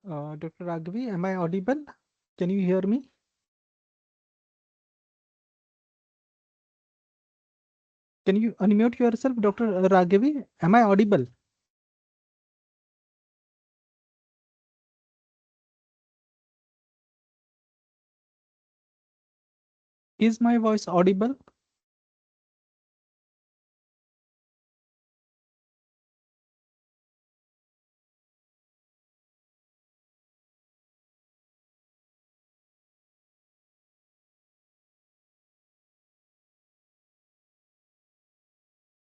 Dr. Raghavi, am I audible? Can you hear me? Can you unmute yourself, Dr. Raghavi? Am I audible? Is my voice audible?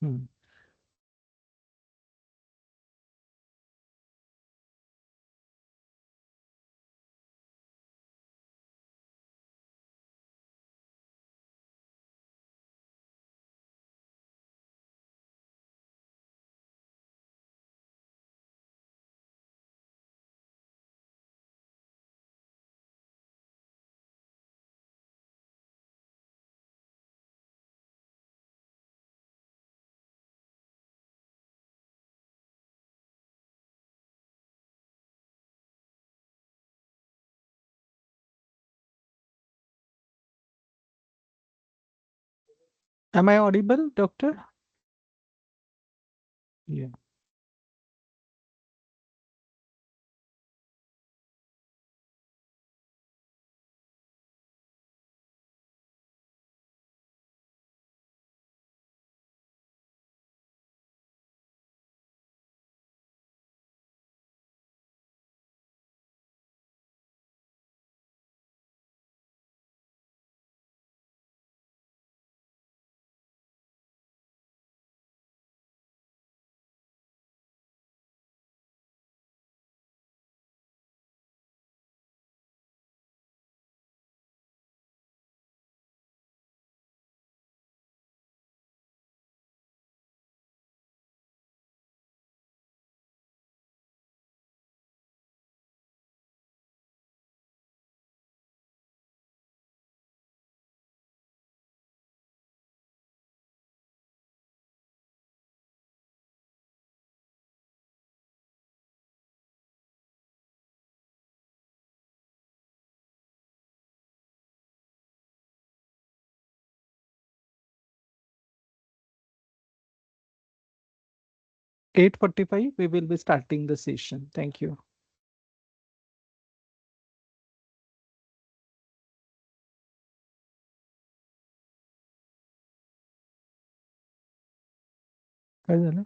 Hmm. Am I audible, Doctor? Yeah. Eight 45, we will be starting the session. Thank you. काय झालं?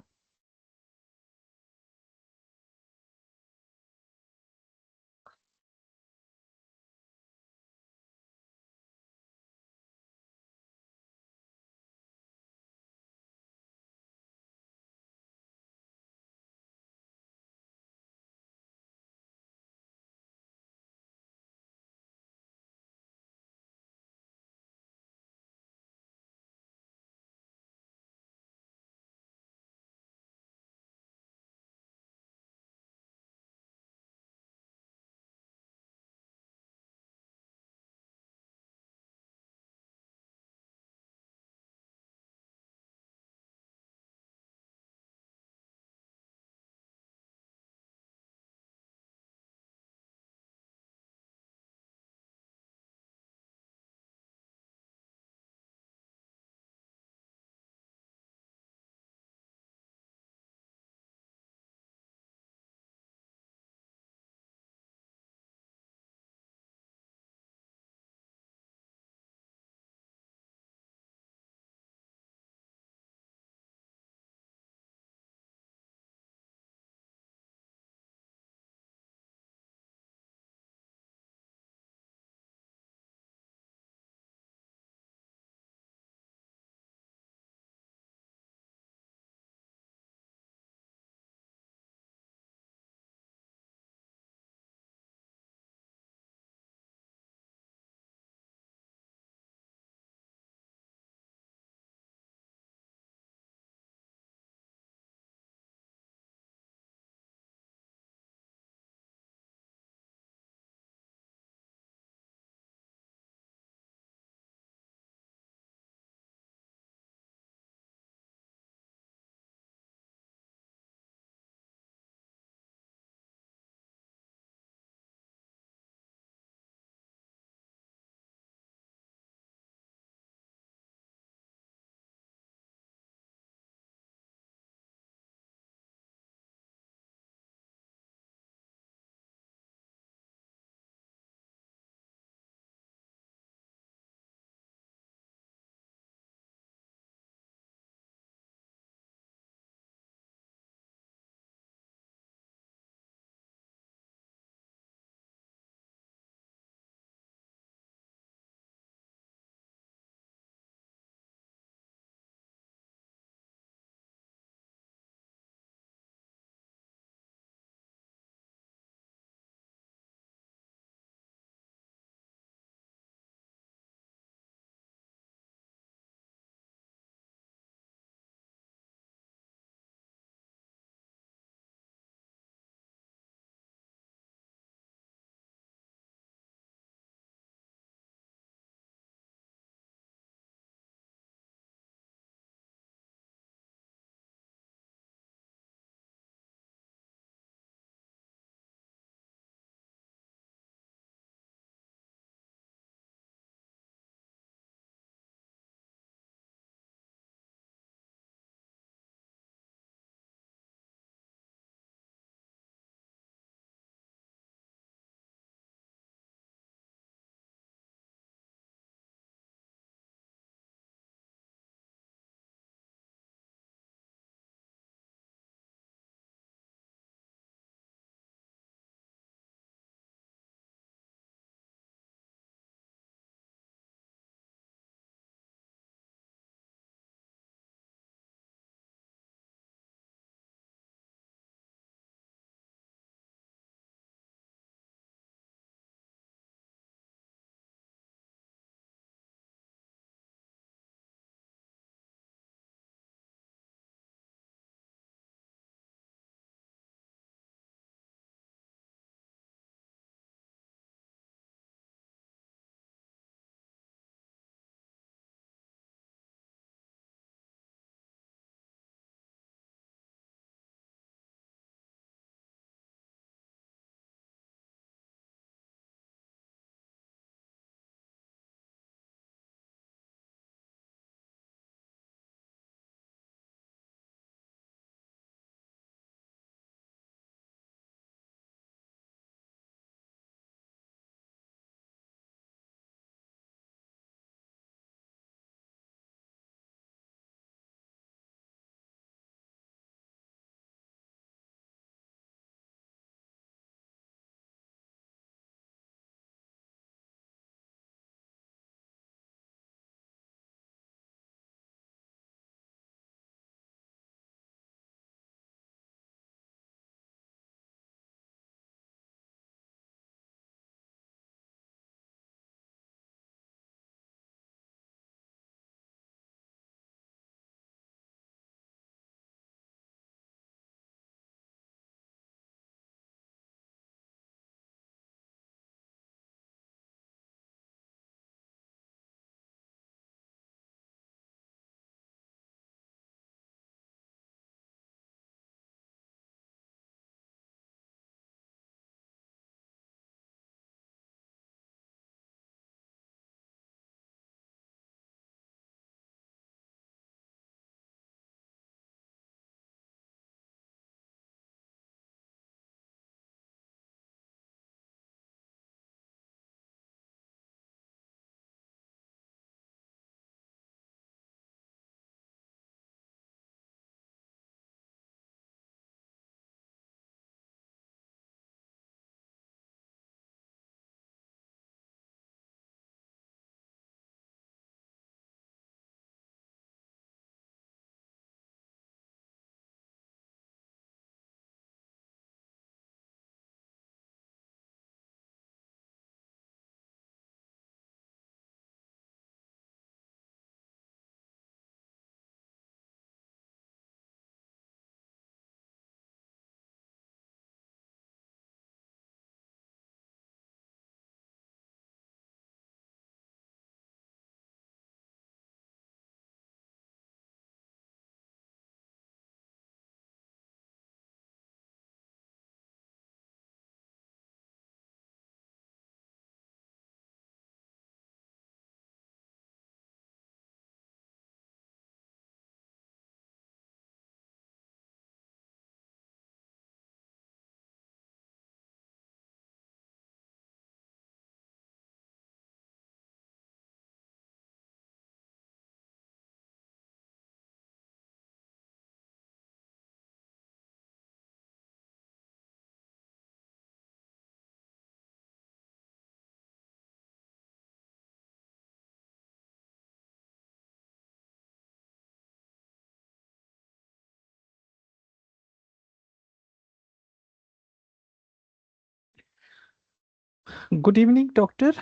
Good evening, doctor.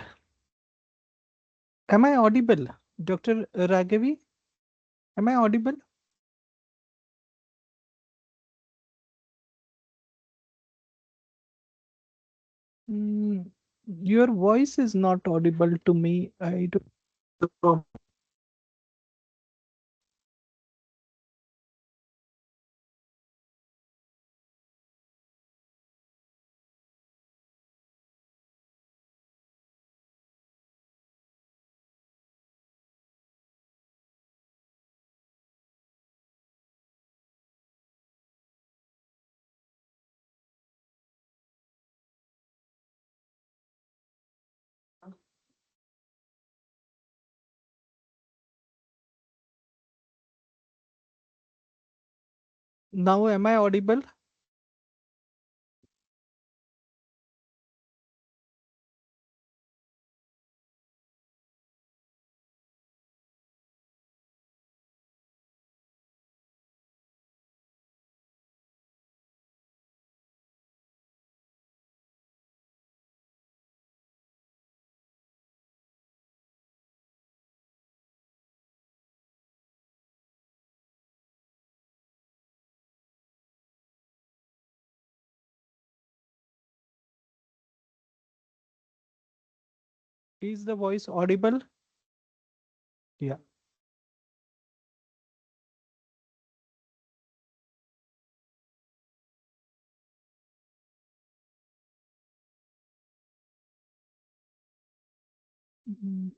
Am I audible? Dr. Raghavi, am I audible? Mm, your voice is not audible to me. I don't. Now, am I audible? Is the voice audible? Yeah. Mm,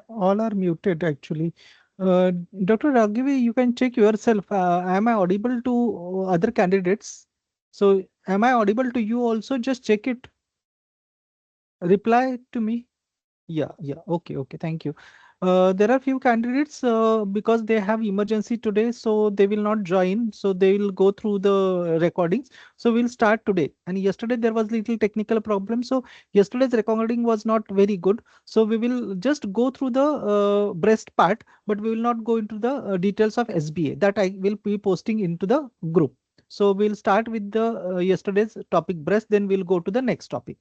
all are muted actually. Dr. Raghavi, you can check yourself. Am I audible to other candidates? So, am I audible to you also? Just check it. Reply to me. Yeah. Okay. Thank you. There are few candidates because they have emergency today, so they will not join. So they will go through the recordings. So we'll start today. And yesterday there was little technical problem. So yesterday's recording was not very good. So we will just go through the breast part, but we will not go into the details of SBA. That I will be posting into the group. So we'll start with the yesterday's topic breast. Then we'll go to the next topic.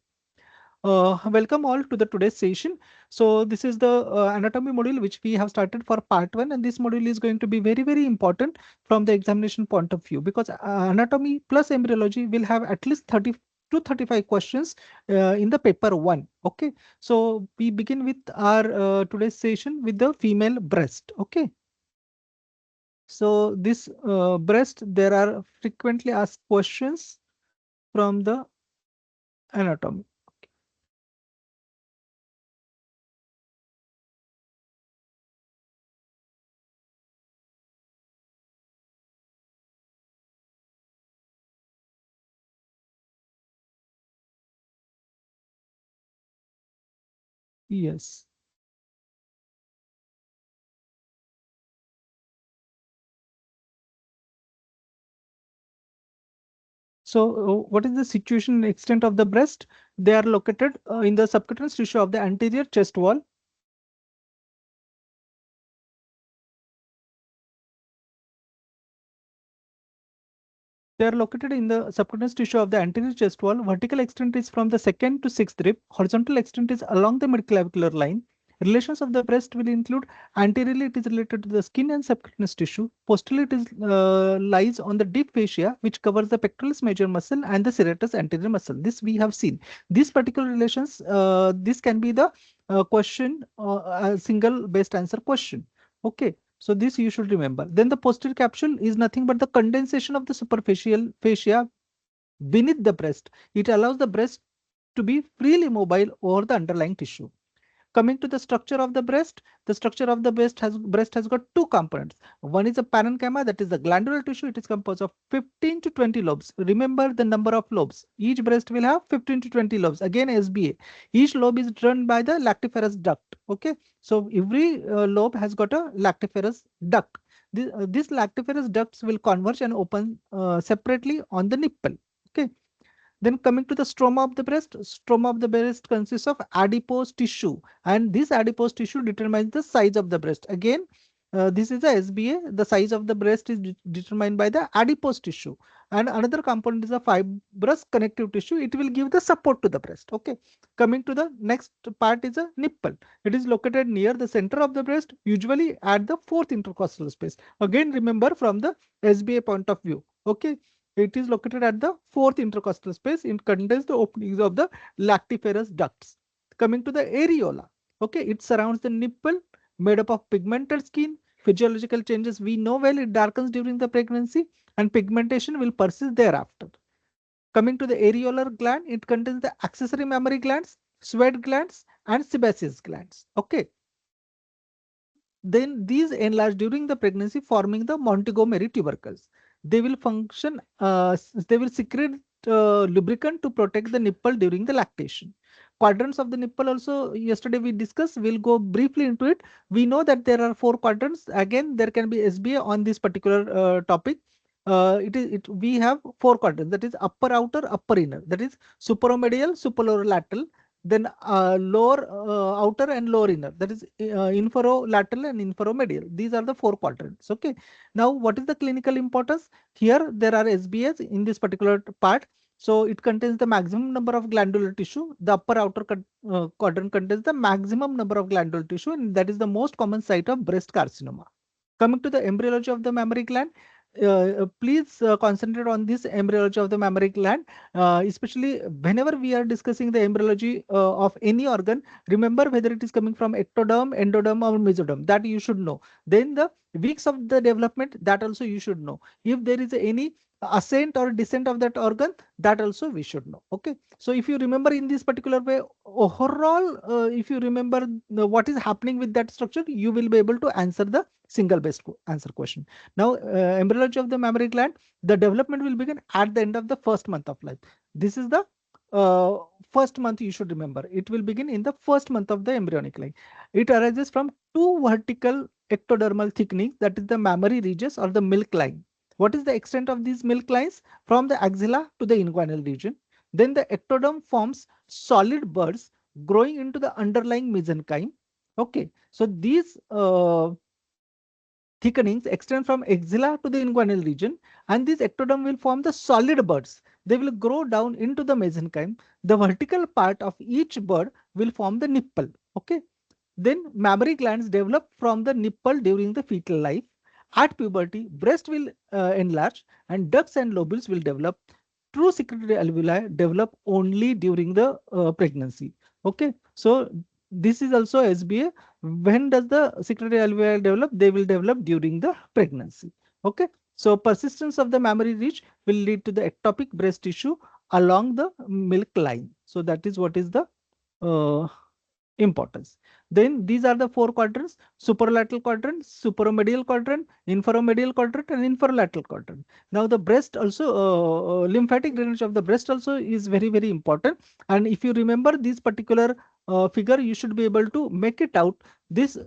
Welcome all to the today's session. So this is the anatomy module which we have started for part 1, and this module is going to be very important from the examination point of view, because anatomy plus embryology will have at least 30 to 35 questions in the paper 1. Okay, so we begin with our today's session with the female breast. Okay, so this breast, there are frequently asked questions from the anatomy. Yes. So, what is the situation and extent of the breast? They are located in the subcutaneous tissue of the anterior chest wall. They are located in the subcutaneous tissue of the anterior chest wall. Vertical extent is from the second to sixth rib. Horizontal extent is along the midclavicular line. Relations of the breast will include anteriorly it is related to the skin and subcutaneous tissue. Posteriorly it is lies on the deep fascia which covers the pectoralis major muscle and the serratus anterior muscle. This we have seen. These particular relations, this can be the question, a single best answer question. Okay. So this you should remember. Then the posterior capsule is nothing but the condensation of the superficial fascia beneath the breast. It allows the breast to be freely mobile over the underlying tissue. Coming to the structure of the structure of the breast has got two components. One is a parenchyma, that is the glandular tissue. It is composed of 15 to 20 lobes. Remember the number of lobes. Each breast will have 15 to 20 lobes. Again, SBA. Each lobe is run by the lactiferous duct. Okay, so every lobe has got a lactiferous duct. This lactiferous ducts will converge and open separately on the nipple. Okay. Then coming to the stroma of the breast consists of adipose tissue, and this adipose tissue determines the size of the breast. Again, This is the SBA. The size of the breast is determined by the adipose tissue. And another component is a fibrous connective tissue. It will give the support to the breast. Okay. Coming to the next part is a nipple. It is located near the center of the breast, usually at the fourth intercostal space. Again, remember from the SBA point of view. Okay. It is located at the fourth intercostal space. It contains the openings of the lactiferous ducts. Coming to the areola. Okay. It surrounds the nipple, made up of pigmented skin. Physiological changes we know well, it darkens during the pregnancy and pigmentation will persist thereafter. Coming to the areolar gland, it contains the accessory mammary glands, sweat glands, and sebaceous glands. Okay. Then these enlarge during the pregnancy, forming the Montgomery tubercles. They will function, they will secrete lubricant to protect the nipple during the lactation. Quadrants of the nipple also, yesterday we discussed, we'll go briefly into it. We know that there are 4 quadrants. Again, there can be SBA on this particular topic. We have 4 quadrants, that is upper outer, upper inner, that is supromedial, superolateral, then lower outer and lower inner, that is inferolateral and inferomedial. These are the 4 quadrants. Okay. Now, what is the clinical importance? Here there are SBAs in this particular part. So it contains the maximum number of glandular tissue. The upper outer quadrant contains the maximum number of glandular tissue, and that is the most common site of breast carcinoma. Coming to the embryology of the mammary gland, please concentrate on this embryology of the mammary gland, especially whenever we are discussing the embryology of any organ. Remember whether it is coming from ectoderm, endoderm, or mesoderm, that you should know. Then the weeks of the development, that also you should know. If there is any ascent or descent of that organ, that also we should know. Okay. So if you remember in this particular way, overall, if you remember what is happening with that structure, you will be able to answer the single best answer question. Now, embryology of the mammary gland, the development will begin at the end of the first month of life. This is the first month you should remember. It will begin in the first month of the embryonic life. It arises from 2 vertical ectodermal thickenings, that is the mammary ridges or the milk line. What is the extent of these milk lines? From the axilla to the inguinal region. Then the ectoderm forms solid buds growing into the underlying mesenchyme. Okay. So these thickenings extend from axilla to the inguinal region, and this ectoderm will form the solid buds. They will grow down into the mesenchyme. The vertical part of each bud will form the nipple. Okay. Then mammary glands develop from the nipple during the fetal life. At puberty, breast will enlarge and ducts and lobules will develop. True secretory alveoli develop only during the pregnancy. Okay. So this is also SBA. When does the secretory alveoli develop? They will develop during the pregnancy. Okay. So persistence of the mammary ridge will lead to the ectopic breast tissue along the milk line. So that is what is the importance. Then these are the 4 quadrants: superlateral quadrant, supromedial quadrant, inferomedial quadrant, and inferolateral quadrant. Now the breast also, lymphatic drainage of the breast also is very, very important. And if you remember this particular figure, you should be able to make it out. This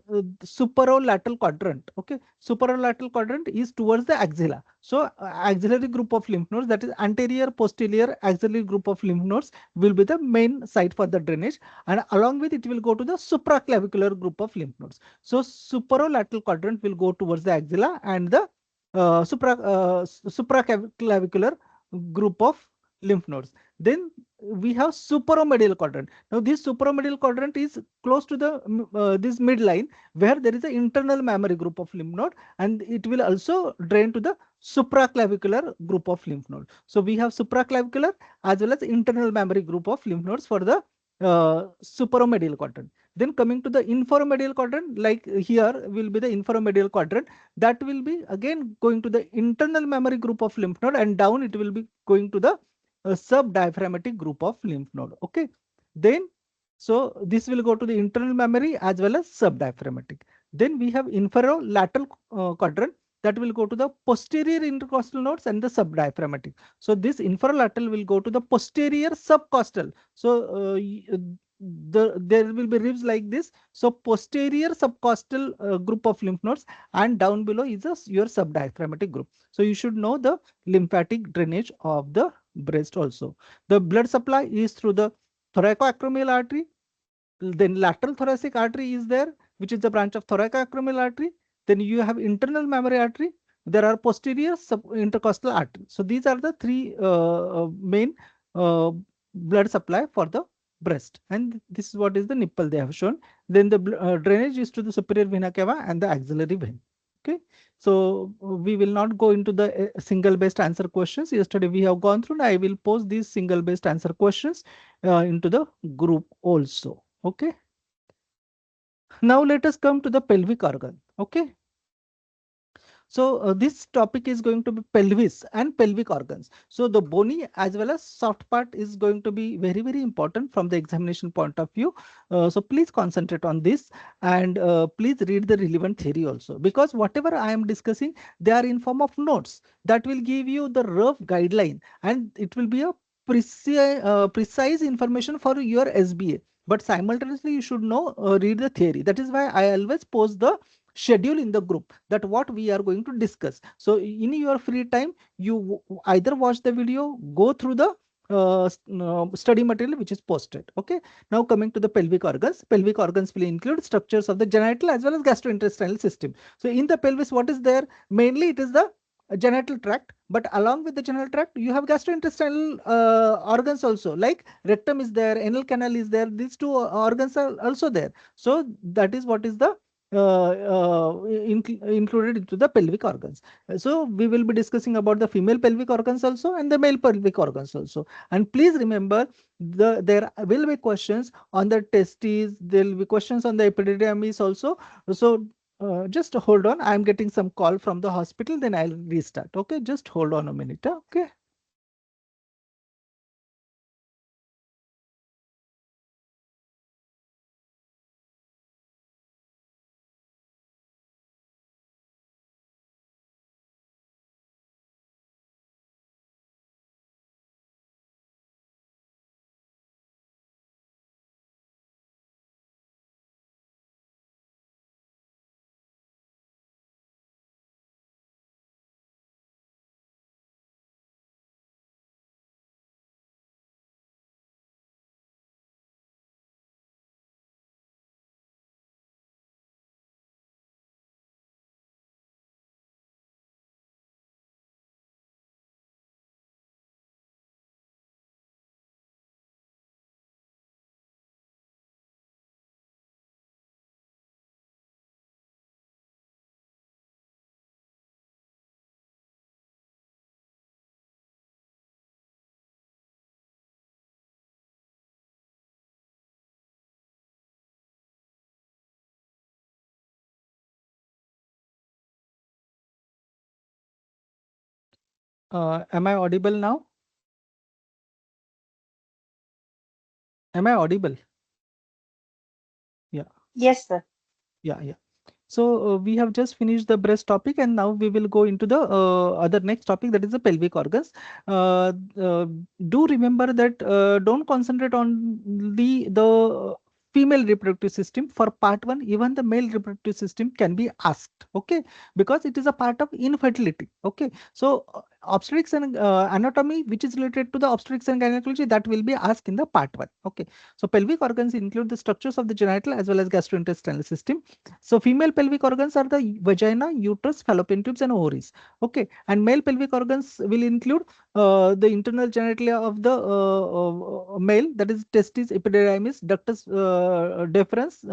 superolateral quadrant, okay, superolateral quadrant is towards the axilla. So axillary group of lymph nodes, that is anterior, posterior axillary group of lymph nodes, will be the main site for the drainage, and along with it will go to the supraclavicular group of lymph nodes. So superolateral quadrant will go towards the axilla and the supraclavicular group of lymph nodes. Then we have supromedial quadrant. Now this supromedial quadrant is close to the this midline, where there is an internal mammary group of lymph node, and it will also drain to the supraclavicular group of lymph node. So we have supraclavicular as well as internal mammary group of lymph nodes for the supromedial quadrant. Then coming to the inferomedial quadrant, like here will be the inferomedial quadrant, that will be again going to the internal mammary group of lymph node, and down it will be going to the subdiaphragmatic group of lymph node. Okay. Then so this will go to the internal mammary as well as subdiaphragmatic. Then we have inferolateral quadrant, that will go to the posterior intercostal nodes and the subdiaphragmatic. So this inferolateral will go to the posterior subcostal. So there will be ribs like this. So posterior subcostal group of lymph nodes, and down below is your subdiaphragmatic group. So you should know the lymphatic drainage of the breast also. The blood supply is through the thoracoacromial artery. Then lateral thoracic artery is there, which is the branch of thoracoacromial artery. Then you have internal mammary artery. There are posterior intercostal artery. So these are the three main blood supply for the breast, and this is what is the nipple they have shown. Then the drainage is to the superior vena cava and the axillary vein. Okay, so we will not go into the single based answer questions. Yesterday we have gone through. I will post these single based answer questions into the group also. Okay. Now let us come to the pelvic organ. Okay. So this topic is going to be pelvis and pelvic organs. So the bony as well as soft part is going to be very, very important from the examination point of view. So please concentrate on this, and please read the relevant theory also, because whatever I am discussing, they are in form of notes that will give you the rough guideline, and it will be a precise information for your SBA. But simultaneously, you should know, read the theory. That is why I always post the schedule in the group that what we are going to discuss. So in your free time, you either watch the video, go through the study material which is posted. Okay. Now coming to the pelvic organs. Pelvic organs will include structures of the genital as well as gastrointestinal system. So in the pelvis, what is there? Mainly it is the genital tract, but along with the genital tract, you have gastrointestinal organs also, like rectum is there, anal canal is there. These two organs are also there. So that is what is the included into the pelvic organs. So we will be discussing about the female pelvic organs also and the male pelvic organs also. And please remember, there will be questions on the testes, there will be questions on the epididymis also. So just hold on, I am getting some call from the hospital, then I'll restart. Okay, just hold on a minute. Okay. Am I audible now? Am I audible? Yeah. Yes, sir. Yeah, yeah. So we have just finished the breast topic, and now we will go into the other next topic, that is the pelvic organs. Uh, uh, do remember that don't concentrate on the female reproductive system. For part one, even the male reproductive system can be asked. Okay, because it is a part of infertility. Okay, so obstetrics and anatomy, which is related to the obstetrics and gynecology, that will be asked in the part one. Okay, so pelvic organs include the structures of the genital as well as gastrointestinal system. So female pelvic organs are the vagina, uterus, fallopian tubes, and ovaries. Okay, and male pelvic organs will include the internal genitalia of the male, that is testes, epididymis, ductus deferens,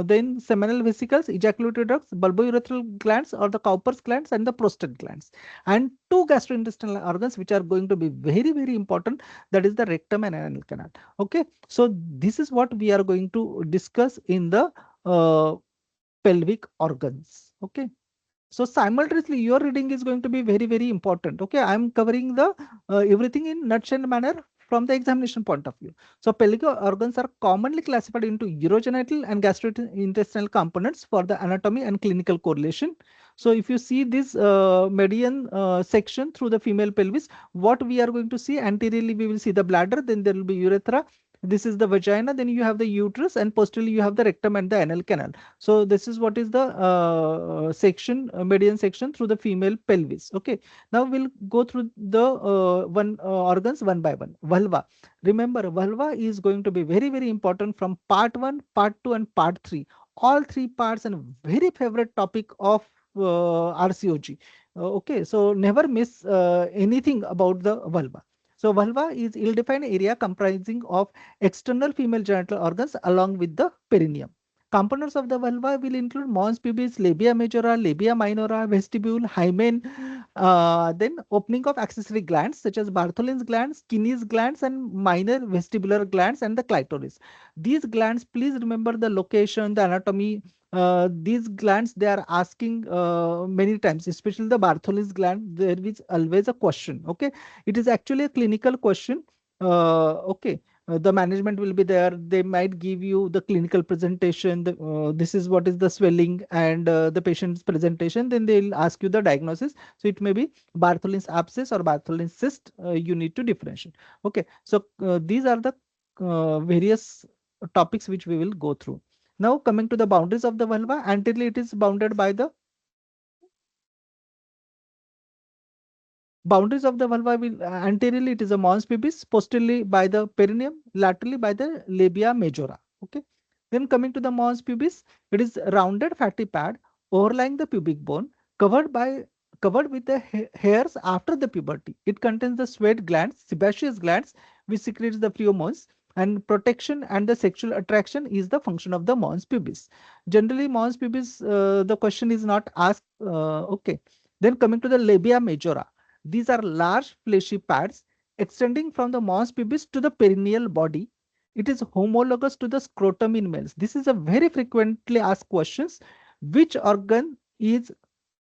then seminal vesicles, ejaculatory ducts, bulbourethral glands or the Cowper's glands, and the prostate glands. And two gastrointestinal organs which are going to be very, very important, that is the rectum and anal canal. Okay, so this is what we are going to discuss in the pelvic organs. Okay. So simultaneously, your reading is going to be very, very important. Okay, I am covering the everything in nutshell manner from the examination point of view. So pelvic organs are commonly classified into urogenital and gastrointestinal components for the anatomy and clinical correlation. So if you see this median section through the female pelvis, what we are going to see anteriorly, we will see the bladder, then there will be urethra. This is the vagina, then you have the uterus, and posteriorly you have the rectum and the anal canal. So this is what is the section, median section through the female pelvis. Okay. Now we'll go through the one organs one by one. Vulva. Remember, vulva is going to be very, very important from part one, part two, and part three. all three parts and very favorite topic of RCOG. Okay, so never miss anything about the vulva. So vulva is ill-defined area comprising of external female genital organs along with the perineum. Components of the vulva will include mons pubis, labia majora, labia minora, vestibule, hymen, then opening of accessory glands such as Bartholin's glands, Kinney's glands, and minor vestibular glands and the clitoris. These glands, please remember the location, the anatomy. These glands they are asking many times, especially the Bartholin's gland. There is always a question. Okay, it is actually a clinical question. Okay, the management will be there. They might give you the clinical presentation. This is what is the swelling and the patient's presentation. Then they'll ask you the diagnosis. So it may be Bartholin's abscess or Bartholin's cyst. You need to differentiate. Okay, so these are the various topics which we will go through. Now coming to the boundaries of the vulva, anteriorly it is bounded by the boundaries of the vulva will anteriorly it is a mons pubis, posteriorly by the perineum, laterally by the labia majora. Okay. Then coming to the mons pubis, it is rounded fatty pad overlying the pubic bone, covered by covered with the hairs after the puberty. It contains the sweat glands, sebaceous glands, which secretes the pheromones. And protection and the sexual attraction is the function of the mons pubis. Generally, mons pubis, the question is not asked. Okay. Then coming to the labia majora, these are large fleshy pads extending from the mons pubis to the perineal body. It is homologous to the scrotum in males. This is a very frequently asked questions. Which organ is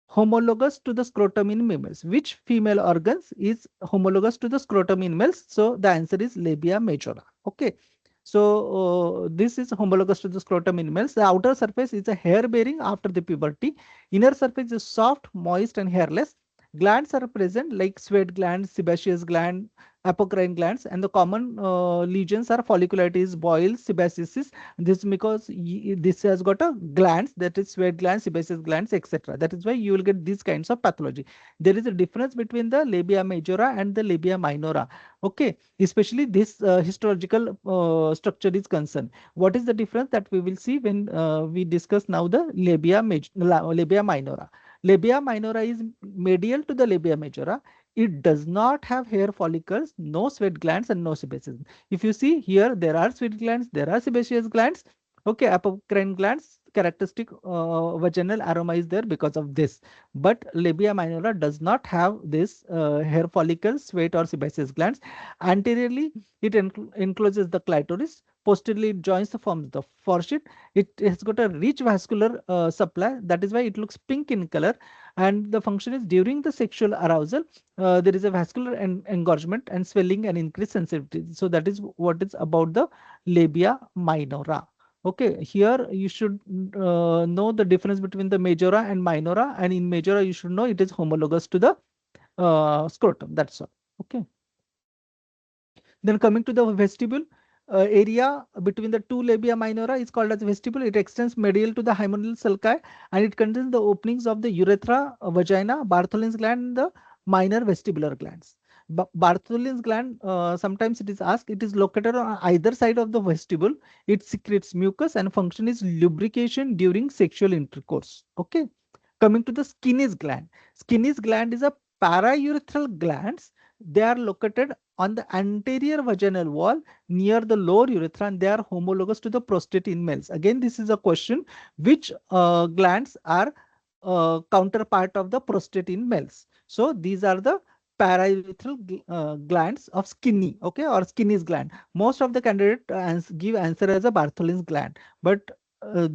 homologous to the scrotum in males? Which female organs is homologous to the scrotum in males? So the answer is labia majora. Okay. So this is homologous to the scrotum in males. The outer surface is a hair bearing after the puberty. Inner surface is soft, moist, and hairless. Glands are present like sweat glands, sebaceous gland, apocrine glands, and the common lesions are folliculitis, boils, sebaceous. This because this has got a glands, that is sweat glands, sebaceous glands, etc. That is why you will get these kinds of pathology. There is a difference between the labia majora and the labia minora. Okay, especially this histological structure is concerned. What is the difference that we will see when we discuss now the labia minora. Labia minora is medial to the labia majora. It does not have hair follicles, no sweat glands, and no sebaceous. If you see here, there are sweat glands, there are sebaceous glands. Okay, apocrine glands, characteristic vaginal aroma is there because of this. But labia minora does not have this hair follicles, sweat, or sebaceous glands. Anteriorly, it encloses the clitoris. Posteriorly, it joins the forms the foresheet. It has got a rich vascular supply. That is why it looks pink in color. And the function is during the sexual arousal, there is a vascular engorgement and swelling and increased sensitivity. So that is what is about the labia minora. Okay, here you should know the difference between the majora and minora, and in majora you should know it is homologous to the scrotum. That's all. Okay. Then coming to the vestibule, area between the two labia minora is called as vestibule. It extends medial to the hymenal sulci and it contains the openings of the urethra, vagina, Bartholin's gland, and the minor vestibular glands. Bartholin's gland, sometimes it is asked, it is located on either side of the vestibule. It secretes mucus and function is lubrication during sexual intercourse. Okay. Coming to the Skinny's gland. Skinny's gland is a paraurethral glands. They are located on the anterior vaginal wall near the lower urethra and they are homologous to the prostate in males. Again, this is a question. Which glands are counterpart of the prostate in males? So these are the paraurethral glands of Skinny, okay, or Skinny's gland. Most of the candidate give answer as a Bartholin's gland, but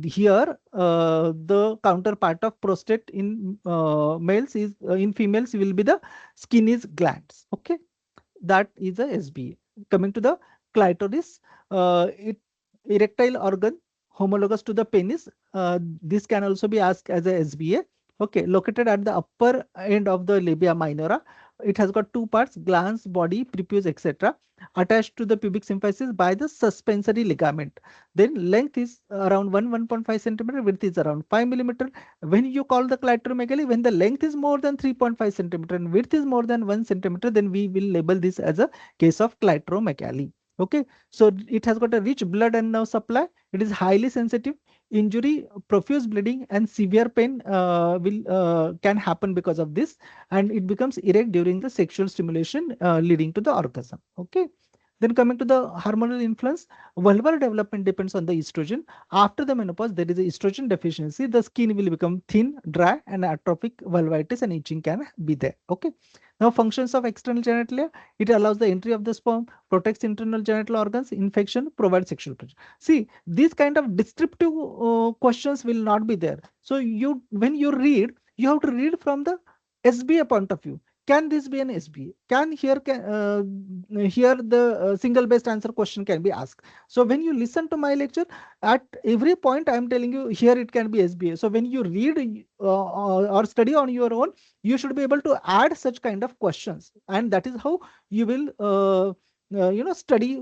here the counterpart of prostate in males is in females will be the Skinny's glands. Okay, that is a SBA. Coming to the clitoris, it erectile organ homologous to the penis. This can also be asked as a SBA. Okay, located at the upper end of the labia minora. It has got two parts: glans, body, prepuce, etc. attached to the pubic symphysis by the suspensory ligament. Then length is around 1.5 centimeter, width is around 5 millimeter. When you call the clitoromegaly, when the length is more than 3.5 centimeter and width is more than 1 centimeter, then we will label this as a case of clitoromegaly. Okay, so it has got a rich blood and nerve supply. It is highly sensitive. injury, profuse bleeding, and severe pain will can happen because of this, and it becomes erect during the sexual stimulation, leading to the orgasm. Okay. Then coming to the hormonal influence, vulvar development depends on the estrogen. After the menopause, there is a estrogen deficiency. The skin will become thin, dry, and atrophic vulvitis and itching can be there. Okay. Now, functions of external genitalia: it allows the entry of the sperm, protects internal genital organs, infection, provides sexual pleasure. See, these kind of descriptive questions will not be there. So when you read, you have to read from the SBA point of view. Can this be an SBA? Here the single based answer question can be asked. So when you listen to my lecture, at every point I am telling you here it can be SBA. So when you read or study on your own, you should be able to add such kind of questions, and that is how you will study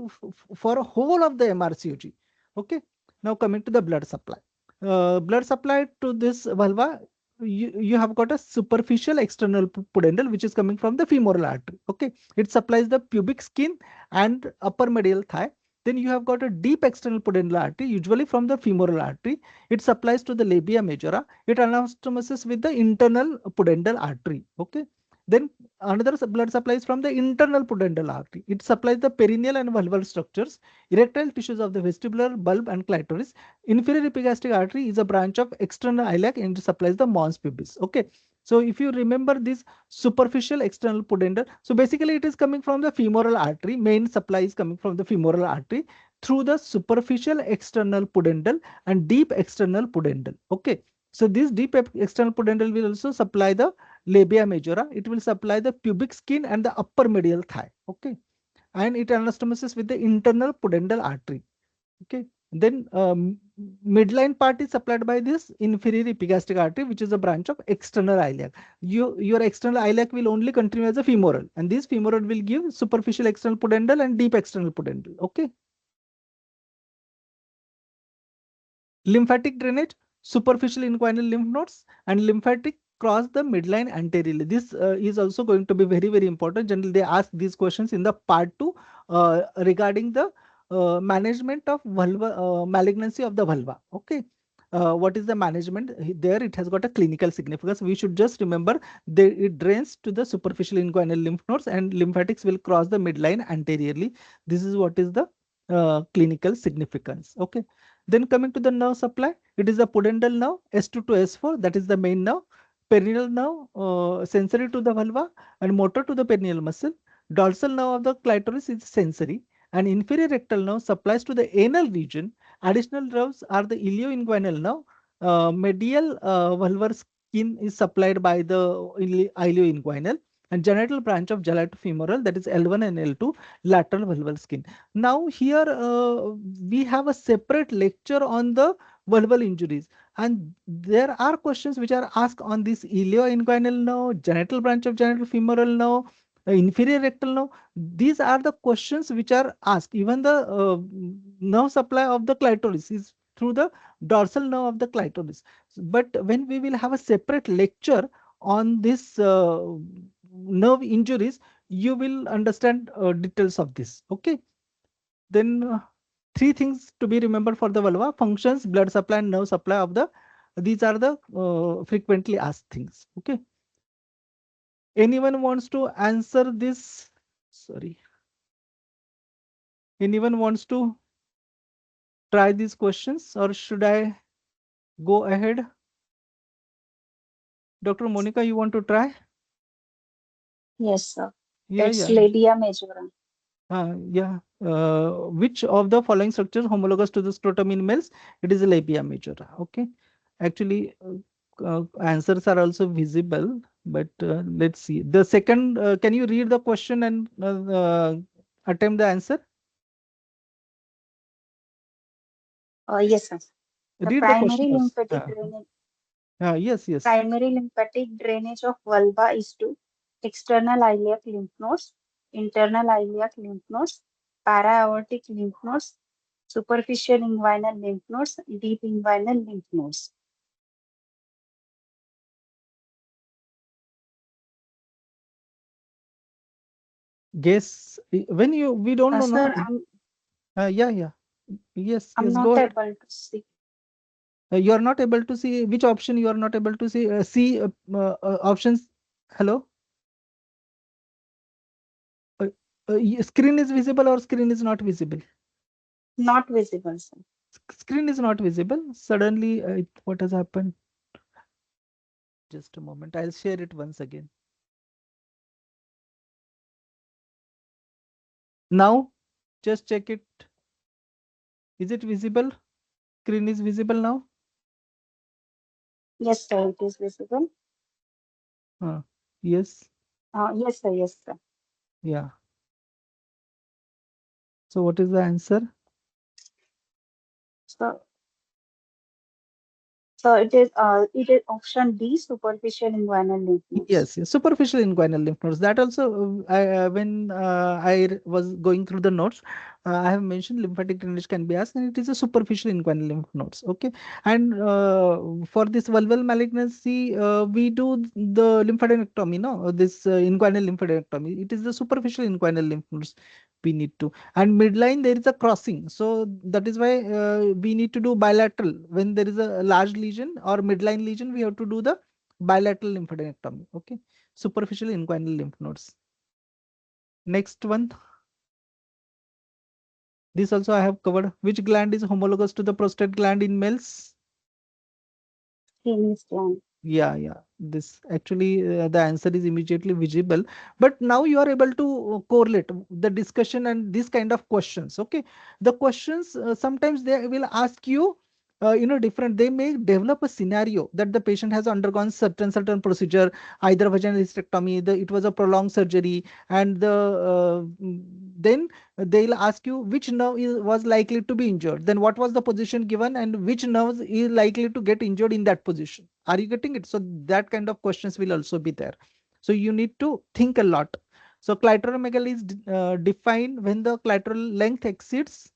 for a whole of the MRCOG. Okay. Now coming to the blood supply. Blood supply to this vulva, you have got a superficial external pudendal which is coming from the femoral artery. Okay. It supplies the pubic skin and upper medial thigh. Then you have got a deep external pudendal artery, usually from the femoral artery. It supplies to the labia majora. It anastomosis with the internal pudendal artery. Okay. Then another blood supply is from the internal pudendal artery. It supplies the perineal and vulval structures, erectile tissues of the vestibular bulb and clitoris. Inferior epigastric artery is a branch of external iliac and it supplies the mons pubis. Okay. So if you remember this superficial external pudendal, so basically it is coming from the femoral artery. Main supply is coming from the femoral artery through the superficial external pudendal and deep external pudendal. Okay. So this deep external pudendal will also supply the labia majora. It will supply the pubic skin and the upper medial thigh. Okay. And it anastomosis with the internal pudendal artery. Okay. Then midline part is supplied by this inferior epigastric artery, which is a branch of external iliac. Your external iliac will only continue as a femoral, and this femoral will give superficial external pudendal and deep external pudendal. Okay. Lymphatic drainage, superficial inguinal lymph nodes, and lymphatic cross the midline anteriorly. This is also going to be very, very important. Generally, they ask these questions in the part 2 regarding the management of vulva, malignancy of the vulva. Okay. What is the management? There it has got a clinical significance. We should just remember it drains to the superficial inguinal lymph nodes and lymphatics will cross the midline anteriorly. This is what is the clinical significance. Okay. Then coming to the nerve supply, it is the pudendal nerve S2 to S4, that is the main nerve. Perineal nerve, sensory to the vulva and motor to the perineal muscle. Dorsal nerve of the clitoris is sensory, and inferior rectal nerve supplies to the anal region. Additional nerves are the ilioinguinal nerve. Medial vulvar skin is supplied by the ilioinguinal, and genital branch of gelatofemoral, that is L1 and L2, lateral vulval skin. Now here we have a separate lecture on the vulval injuries, and there are questions which are asked on this ilioinguinal nerve, genital branch of genital femoral nerve, inferior rectal nerve. These are the questions which are asked. Even the nerve supply of the clitoris is through the dorsal nerve of the clitoris. But when we will have a separate lecture on this nerve injuries, you will understand details of this. Okay. Then three things to be remembered for the vulva: functions, blood supply, and nerve supply of the. These are the frequently asked things. Okay. Anyone wants to answer this? Sorry. Anyone wants to try these questions, or should I go ahead? Dr. Monica, you want to try? Yes, sir. Yeah, It's yeah. labia majora. Yeah. Which of the following structures homologous to the scrotum in males? It is a labia majora. Okay. Actually, answers are also visible, but let's see. The second, can you read the question and attempt the answer? Yes, sir. The Read the question primary first. lymphatic drainage, Yes, yes. primary lymphatic drainage of vulva is to external iliac lymph nodes, internal iliac lymph nodes, para-aortic lymph nodes, superficial inguinal lymph nodes, deep inguinal lymph nodes. Guess when we don't know, no? Sir, Yeah, yeah. Yes, I'm yes. not Go ahead. able to see. You are not able to see which option you are not able to see. See options. Hello. Screen is visible or screen is not visible? Not visible, sir. Screen is not visible. Suddenly, what has happened? Just a moment. I'll share it once again. Now, just check it. Is it visible? Screen is visible now? Yes, sir, it is visible. Yes. Yes, sir, yes, sir. Yeah. So what is the answer? So, so it is option D, superficial inguinal lymph nodes. Yes, yes, superficial inguinal lymph nodes. That also, when I was going through the notes, I have mentioned lymphatic drainage can be asked, and it is a superficial inguinal lymph nodes. Okay, and for this vulval malignancy, we do the lymphadenectomy. No, this inguinal lymphadenectomy. It is the superficial inguinal lymph nodes we need to. And midline there is a crossing, so that is why we need to do bilateral. When there is a large lesion or midline lesion, we have to do the bilateral lymphadenectomy. Okay, superficial inguinal lymph nodes. Next one, this also I have covered. Which gland is homologous to the prostate gland in males? Penis gland. Yeah. This actually the answer is immediately visible. But now you are able to correlate the discussion and this kind of questions. Okay, the questions sometimes they will ask you, different. They may develop a scenario that the patient has undergone certain procedure, either vaginal hysterectomy, it was a prolonged surgery, and then they'll ask you which nerve was likely to be injured. Then what was the position given, and which nerves is likely to get injured in that position. Are you getting it? So that kind of questions will also be there. So you need to think a lot. So clitoromegaly is defined when the clitoral length exceeds,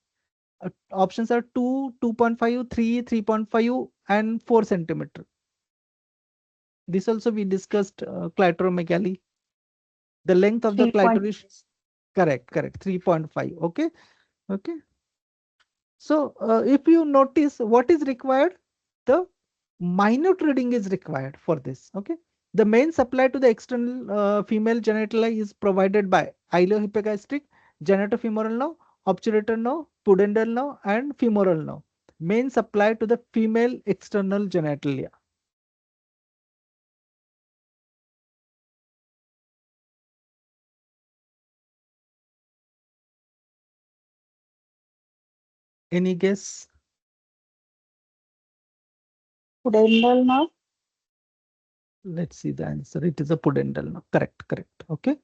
options are 2, 2.5, 3, 3.5, and 4 centimeter. This also we discussed clitoromegaly. The length of the 3 point. clitoris, correct, 3.5. Okay. So if you notice what is required, the minute reading is required for this. Okay. The main supply to the external female genitalia is provided by ileohypogastric, genitofemoral nerve, obturator nerve, pudendal nerve, and femoral nerve. Main supply to the female external genitalia. Any guess? Pudendal nerve. Let's see the answer. It is a pudendal nerve. Correct. Okay.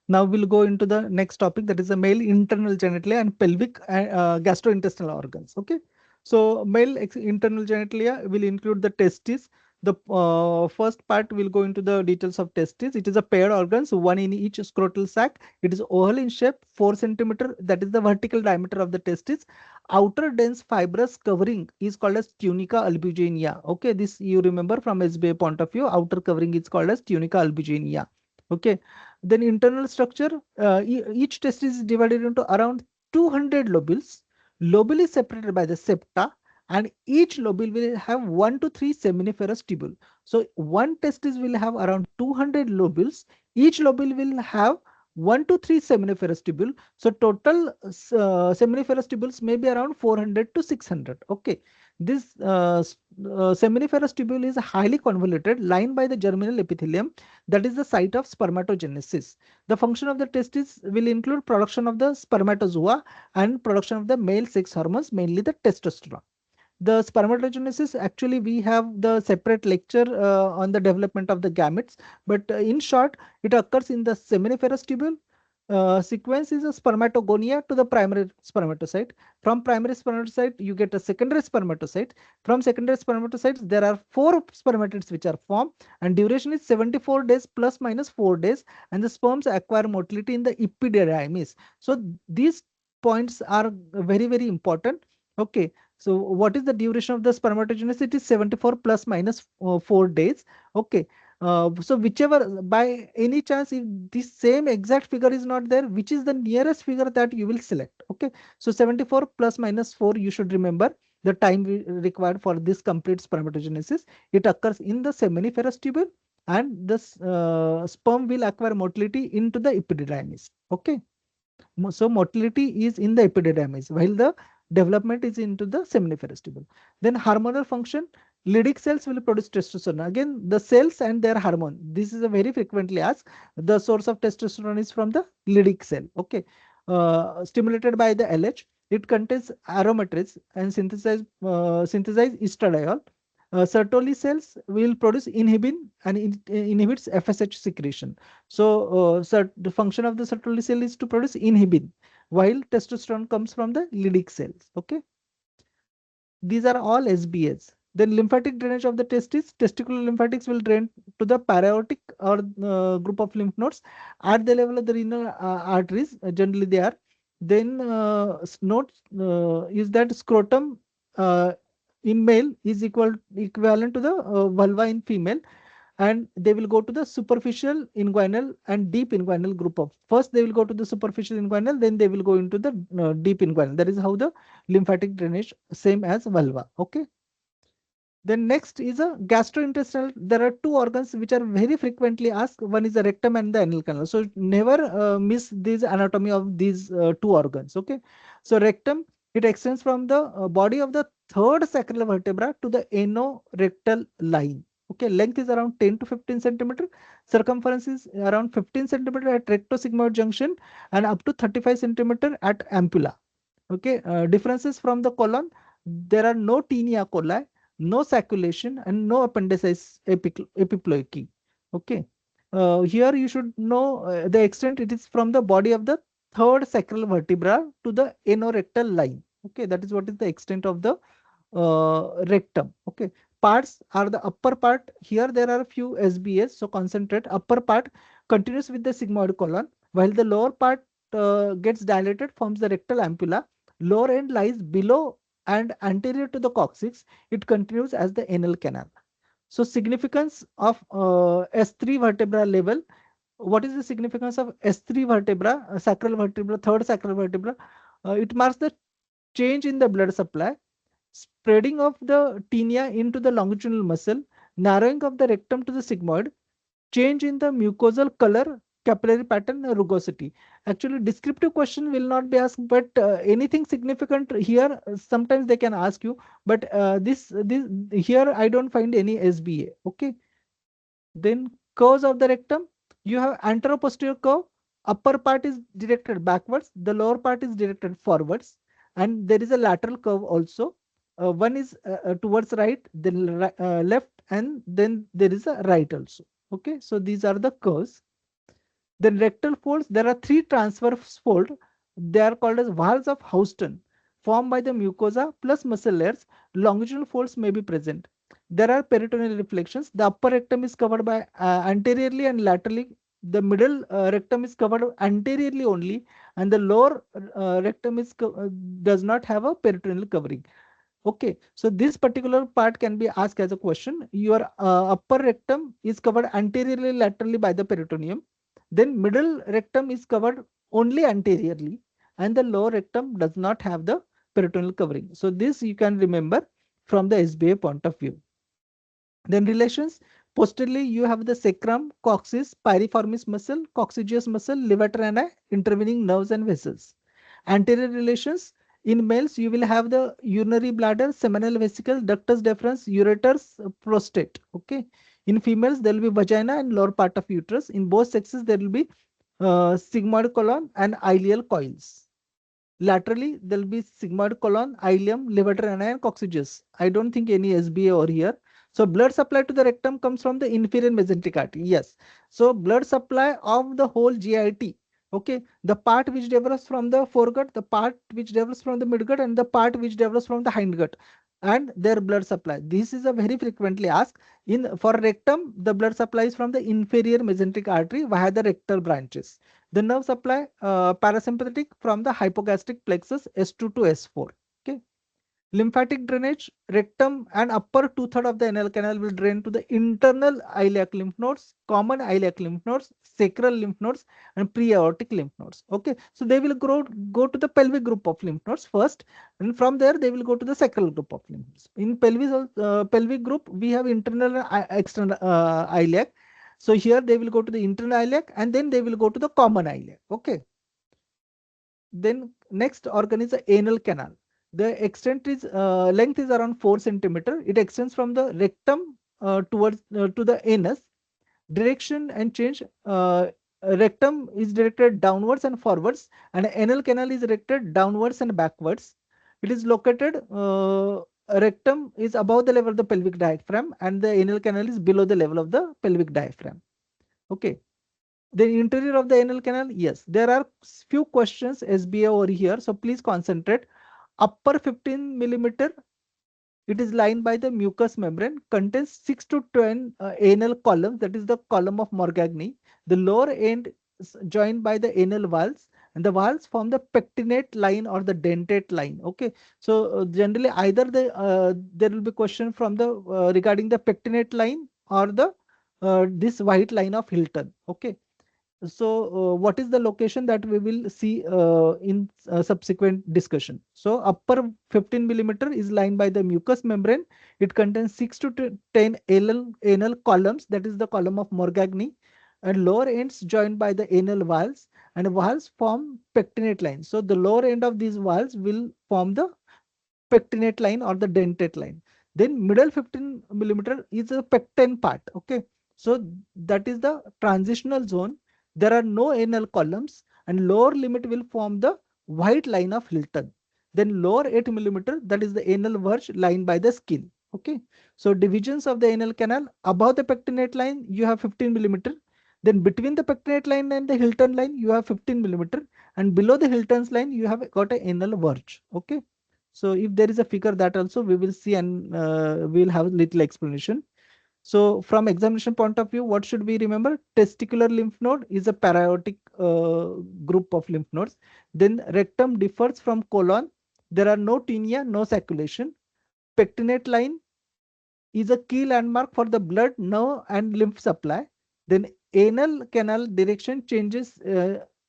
Now we'll go into the next topic, that is the male internal genitalia and pelvic gastrointestinal organs. Okay. So male internal genitalia will include the testes. The first part will go into the details of testes. It is a paired organs, one in each scrotal sac. It is oval in shape, 4 centimeter. That is the vertical diameter of the testis. Outer dense fibrous covering is called as tunica albuginea. Okay, this you remember from SBA point of view. Outer covering is called as tunica albuginea. Okay. Then internal structure, each testis is divided into around 200 lobules. Lobule is separated by the septa, and each lobule will have 1 to 3 seminiferous tubule. So one testis will have around 200 lobules. Each lobule will have 1 to 3 seminiferous tubule. So total seminiferous tubules may be around 400 to 600. Okay. This seminiferous tubule is highly convoluted, lined by the germinal epithelium, that is the site of spermatogenesis. The function of the testis will include production of the spermatozoa and production of the male sex hormones, mainly the testosterone. The spermatogenesis, actually we have the separate lecture on the development of the gametes, but in short, it occurs in the seminiferous tubule. Sequence is a spermatogonia to the primary spermatocyte. From primary spermatocyte, you get a secondary spermatocyte. From secondary spermatocytes, there are 4 spermatids which are formed, and duration is 74 days plus minus 4 days, and the sperms acquire motility in the epididymis. So these points are very important. Okay. So what is the duration of the spermatogenesis? It is 74 plus minus 4 days. Okay. So whichever, by any chance, if this same exact figure is not there, which is the nearest figure that you will select? Okay. So 74 plus minus 4 you should remember. the time required for this complete spermatogenesis. It occurs in the seminiferous tubule, and the sperm will acquire motility into the epididymis. Okay. So motility is in the epididymis while the development is into the seminiferous tubule. Then hormonal function, Leydig cells will produce testosterone. Again, the cells and their hormone. This is a very frequently asked. The source of testosterone is from the Leydig cell. Okay, stimulated by the LH. It contains aromatase and synthesize estradiol. Sertoli cells will produce inhibin, and it inhibits FSH secretion. So, the function of the Sertoli cell is to produce inhibin, while testosterone comes from the Leydig cells. Okay. These are all SBAs. Then lymphatic drainage of the testis. Testicular lymphatics will drain to the para-aortic or group of lymph nodes at the level of the renal arteries. Generally, they are. Then note is that scrotum in male is equivalent to the vulva in female, and they will go to the superficial inguinal and deep inguinal group of. First they will go to the superficial inguinal, then they will go into the deep inguinal. That is how the lymphatic drainage, same as vulva. Okay. Then next is a gastrointestinal. There are two organs which are very frequently asked. One is the rectum and the anal canal. So never miss this anatomy of these two organs. Okay. So rectum, it extends from the body of the third sacral vertebra to the anorectal line. Okay, length is around 10 to 15 centimeter. Circumference is around 15 centimeter at rectosigmoid junction and up to 35 centimeter at ampulla. Okay, differences from the colon. There are no tinea coli, no sacculation, and no appendices epiploiky. Okay. Here you should know the extent. It is from the body of the third sacral vertebra to the anorectal line. Okay, that is what is the extent of the rectum. Okay, parts are the upper part. Here there are a few SBAs, so concentrate. Upper part continues with the sigmoid colon, while the lower part gets dilated, forms the rectal ampulla. Lower end lies below and anterior to the coccyx. It continues as the anal canal. So significance of S3 vertebra level. What is the significance of S3 vertebra, sacral vertebra, third sacral vertebra? It marks the change in the blood supply, spreading of the tinea into the longitudinal muscle, narrowing of the rectum to the sigmoid, change in the mucosal color, capillary pattern, rugosity. Actually, descriptive question will not be asked, but anything significant here, sometimes they can ask you, but this here I don't find any SBA. Okay. Then curves of the rectum, you have anteroposterior curve. Upper part is directed backwards, the lower part is directed forwards, and there is a lateral curve also. One is towards right, then left, and then there is a right also. Okay, so these are the curves. Then rectal folds, there are three transverse folds. They are called as valves of Houston, formed by the mucosa plus muscle layers. Longitudinal folds may be present. There are peritoneal reflections. The upper rectum is covered by anteriorly and laterally. The middle rectum is covered anteriorly only, and the lower rectum is does not have a peritoneal covering. Okay, so this particular part can be asked as a question. Your upper rectum is covered anteriorly, laterally by the peritoneum. Then middle rectum is covered only anteriorly, and the lower rectum does not have the peritoneal covering. So this you can remember from the SBA point of view. Then relations, posteriorly you have the sacrum, coccyx, piriformis muscle, coccygeus muscle, levator ani, intervening nerves and vessels. Anterior relations, in males you will have the urinary bladder, seminal vesicle, ductus deferens, ureters, prostate. Okay. In females there will be vagina and lower part of uterus. In both sexes there will be sigmoid colon and ileal coils. Laterally there will be sigmoid colon, ileum, levator ani, and coccygeus. I don't think any SBA over here. So blood supply to the rectum comes from the inferior mesenteric artery. Yes. So blood supply of the whole GIT. Okay. The part which develops from the foregut, the part which develops from the midgut, and the part which develops from the hindgut, and their blood supply. This is a very frequently asked. In for rectum, the blood supply is from the inferior mesenteric artery via the rectal branches. The nerve supply parasympathetic from the hypogastric plexus S2 to S4. Okay. Lymphatic drainage, rectum and upper two-thirds of the anal canal will drain to the internal iliac lymph nodes, common iliac lymph nodes, sacral lymph nodes, and pre-aortic lymph nodes. Okay, so they will go to the pelvic group of lymph nodes first, and from there they will go to the sacral group of lymph nodes. In pelvic group, we have internal and external iliac. So here they will go to the internal iliac, and then they will go to the common iliac. Okay. Then next organ is the anal canal. The extent is length is around 4 centimeter. It extends from the rectum towards to the anus. Direction and change. Rectum is directed downwards and forwards, and anal canal is directed downwards and backwards. It is located. Rectum is above the level of the pelvic diaphragm, and the anal canal is below the level of the pelvic diaphragm. Okay. The interior of the anal canal, yes, there are few questions SBA over here, so please concentrate. Upper 15 millimeter, it is lined by the mucous membrane, contains 6 to 10 anal columns, that is the column of Morgagni. The lower end is joined by the anal valves, and the valves form the pectinate line or the dentate line. Okay, so generally either there will be question from the regarding the pectinate line or the this white line of Hilton. Okay. So what is the location that we will see in subsequent discussion? So upper 15 millimeter is lined by the mucous membrane. It contains 6 to 10 anal columns, that is the column of Morgagni, and lower ends joined by the anal valves, and valves form pectinate lines. So the lower end of these valves will form the pectinate line or the dentate line. Then middle 15 millimeter is a pecten part. Okay. So that is the transitional zone. There are no anal columns, and lower limit will form the white line of Hilton. Then lower 8 millimeter, that is the anal verge lined by the skin. Okay. So divisions of the anal canal: above the pectinate line, you have 15 millimeter. Then between the pectinate line and the Hilton line, you have 15 millimeter. And below the Hilton's line, you have got an anal verge. Okay. So if there is a figure, that also we will see, and we'll have a little explanation. So from examination point of view, what should we remember? Testicular lymph node is a paraortic group of lymph nodes. Then rectum differs from colon. There are no tinea, no sacculation. Pectinate line is a key landmark for the blood, nerve, and lymph supply. Then anal canal direction changes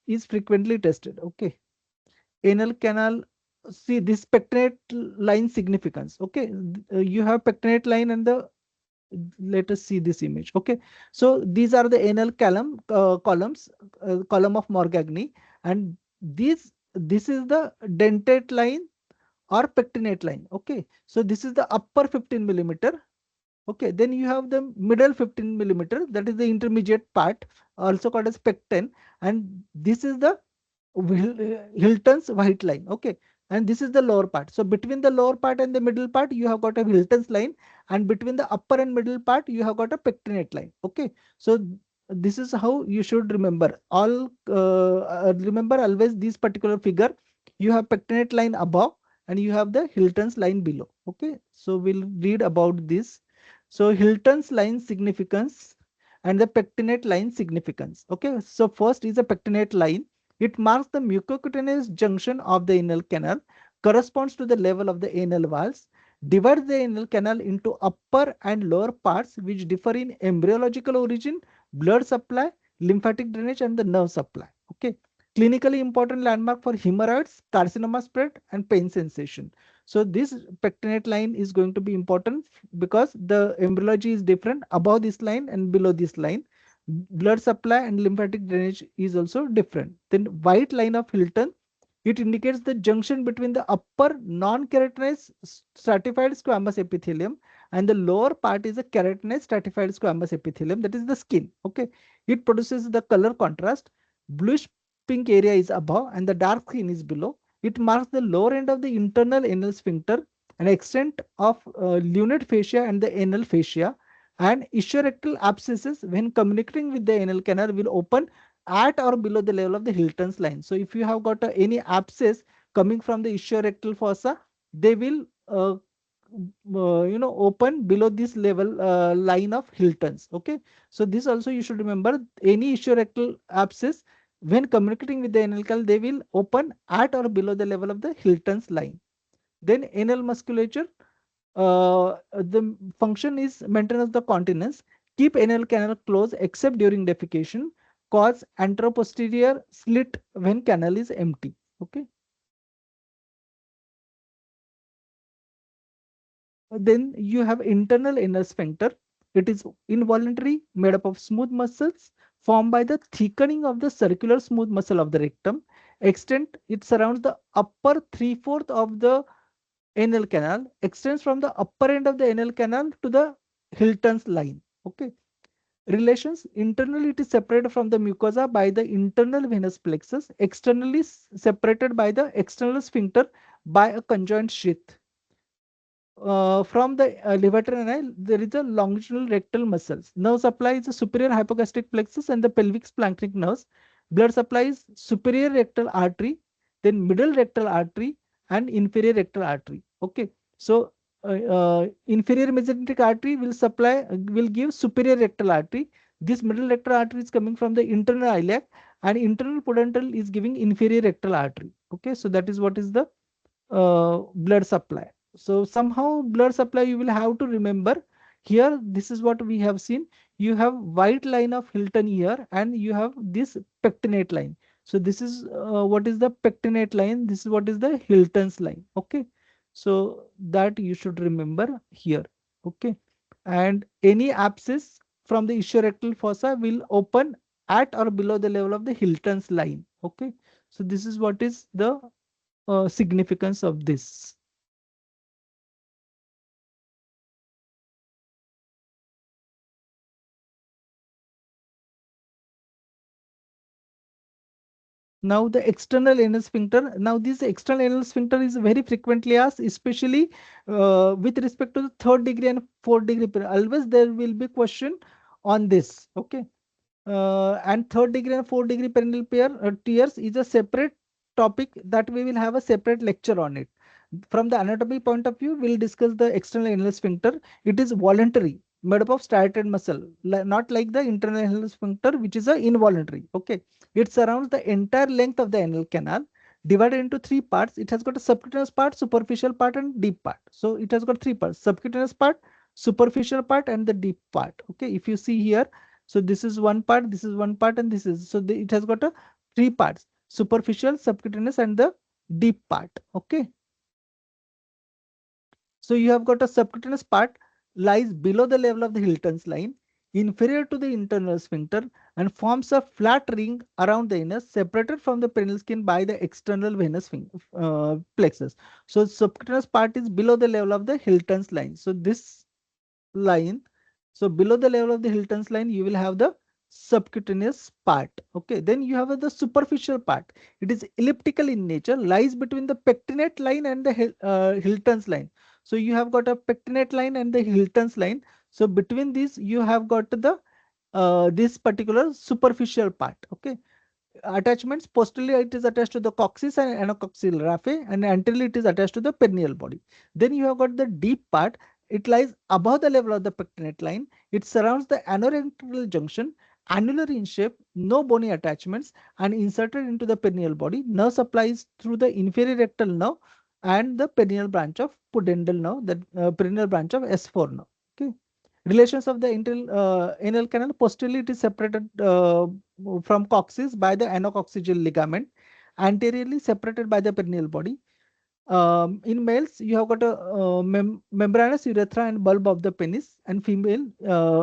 is frequently tested. Okay. Anal canal, see this pectinate line significance. Okay. You have pectinate line and the, let us see this image. Okay, so these are the anal columns, column of Morgagni, and this is the dentate line or pectinate line. Okay, so this is the upper 15 millimeter. Okay, then you have the middle 15 millimeter, that is the intermediate part, also called as pecten, and this is the Hilton's white line. Okay, and this is the lower part. So between the lower part and the middle part, you have got a Hilton's line, and between the upper and middle part, you have got a pectinate line. Okay, so this is how you should remember. Remember always this particular figure. You have pectinate line above, and you have the Hilton's line below. Okay, so we'll read about this. So Hilton's line significance and the pectinate line significance. Okay, so first is a pectinate line. It marks the mucocutaneous junction of the anal canal, corresponds to the level of the anal valves, divides the anal canal into upper and lower parts which differ in embryological origin, blood supply, lymphatic drainage, and the nerve supply. Okay. Clinically important landmark for hemorrhoids, carcinoma spread, and pain sensation. So this pectinate line is going to be important because the embryology is different above this line and below this line. Blood supply and lymphatic drainage is also different. Then white line of Hilton, it indicates the junction between the upper non-keratinized stratified squamous epithelium and the lower part is a keratinized stratified squamous epithelium, that is the skin. Okay, it produces the color contrast. Bluish pink area is above and the dark skin is below. It marks the lower end of the internal anal sphincter, an extent of lunate fascia and the anal fascia, and ischiorectal abscesses when communicating with the anal canal will open at or below the level of the Hilton's line. So if you have got any abscess coming from the ischiorectal fossa, they will open below this level line of Hilton's. Okay, so this also you should remember. Any ischiorectal abscess when communicating with the anal canal, they will open at or below the level of the Hilton's line. Then anal musculature, the function is maintenance the continence, keep anal canal closed except during defecation, cause anteroposterior slit when canal is empty. Okay. Then you have internal inner sphincter. It is involuntary, made up of smooth muscles formed by the thickening of the circular smooth muscle of the rectum. Extent, it surrounds the upper three-fourth of the anal canal, extends from the upper end of the anal canal to the Hilton's line. Okay. Relations, internally it is separated from the mucosa by the internal venous plexus, externally separated by the external sphincter by a conjoint sheath. From the levator ani, there is a longitudinal rectal muscles. Nerve supply is the superior hypogastric plexus and the pelvic splanchnic nerves. Blood supply is superior rectal artery, then middle rectal artery, and inferior rectal artery. Okay, so inferior mesenteric artery will supply will give superior rectal artery. This middle rectal artery is coming from the internal iliac, and internal pudendal is giving inferior rectal artery. Okay, so that is what is the blood supply. So somehow blood supply you will have to remember here. This is what we have seen. You have white line of Hilton here and you have this pectinate line. So this is what is the pectinate line. This is what is the Hilton's line. Okay. So that you should remember here. Okay. And any abscess from the ischiorectal fossa will open at or below the level of the Hilton's line. Okay. So this is what is the significance of this. Now the external anal sphincter. Now this external anal sphincter is very frequently asked, especially with respect to the third degree and fourth degree. Always there will be question on this. Okay. And third degree and fourth degree perineal tears is a separate topic that we will have a separate lecture on it. From the anatomy point of view, we'll discuss the external anal sphincter. It is voluntary, made up of striated muscle, not like the internal anal sphincter, which is a involuntary. Okay, it surrounds the entire length of the anal canal, divided into three parts. It has got a subcutaneous part, superficial part, and deep part. So it has got three parts: subcutaneous part, superficial part, and the deep part. Okay, if you see here, so this is one part, this is one part, and this is so it has got a three parts: superficial, subcutaneous, and the deep part. Okay. So you have got a subcutaneous part lies below the level of the Hilton's line, inferior to the internal sphincter, and forms a flat ring around the anus, separated from the perineal skin by the external venous plexus. So subcutaneous part is below the level of the Hilton's line. So this line, so below the level of the Hilton's line, you will have the subcutaneous part. Okay, then you have the superficial part. It is elliptical in nature, lies between the pectinate line and the Hilton's line. So you have got a pectinate line and the Hilton's line. So between these, you have got the this particular superficial part. Okay, attachments, posteriorly it is attached to the coccyx and anacoccygeal raphe, and anteriorly it is attached to the perineal body. Then you have got the deep part. It lies above the level of the pectinate line. It surrounds the anorectal junction, annular in shape, no bony attachments, and inserted into the perineal body. Nerve supplies through the inferior rectal nerve and the perineal branch of pudendal nerve, the perineal branch of S4 nerve. Okay. Relations of the anal canal: posteriorly it is separated from coccyx by the anacoccygeal ligament, anteriorly separated by the perineal body. In males, you have got a membranous urethra and bulb of the penis, and female,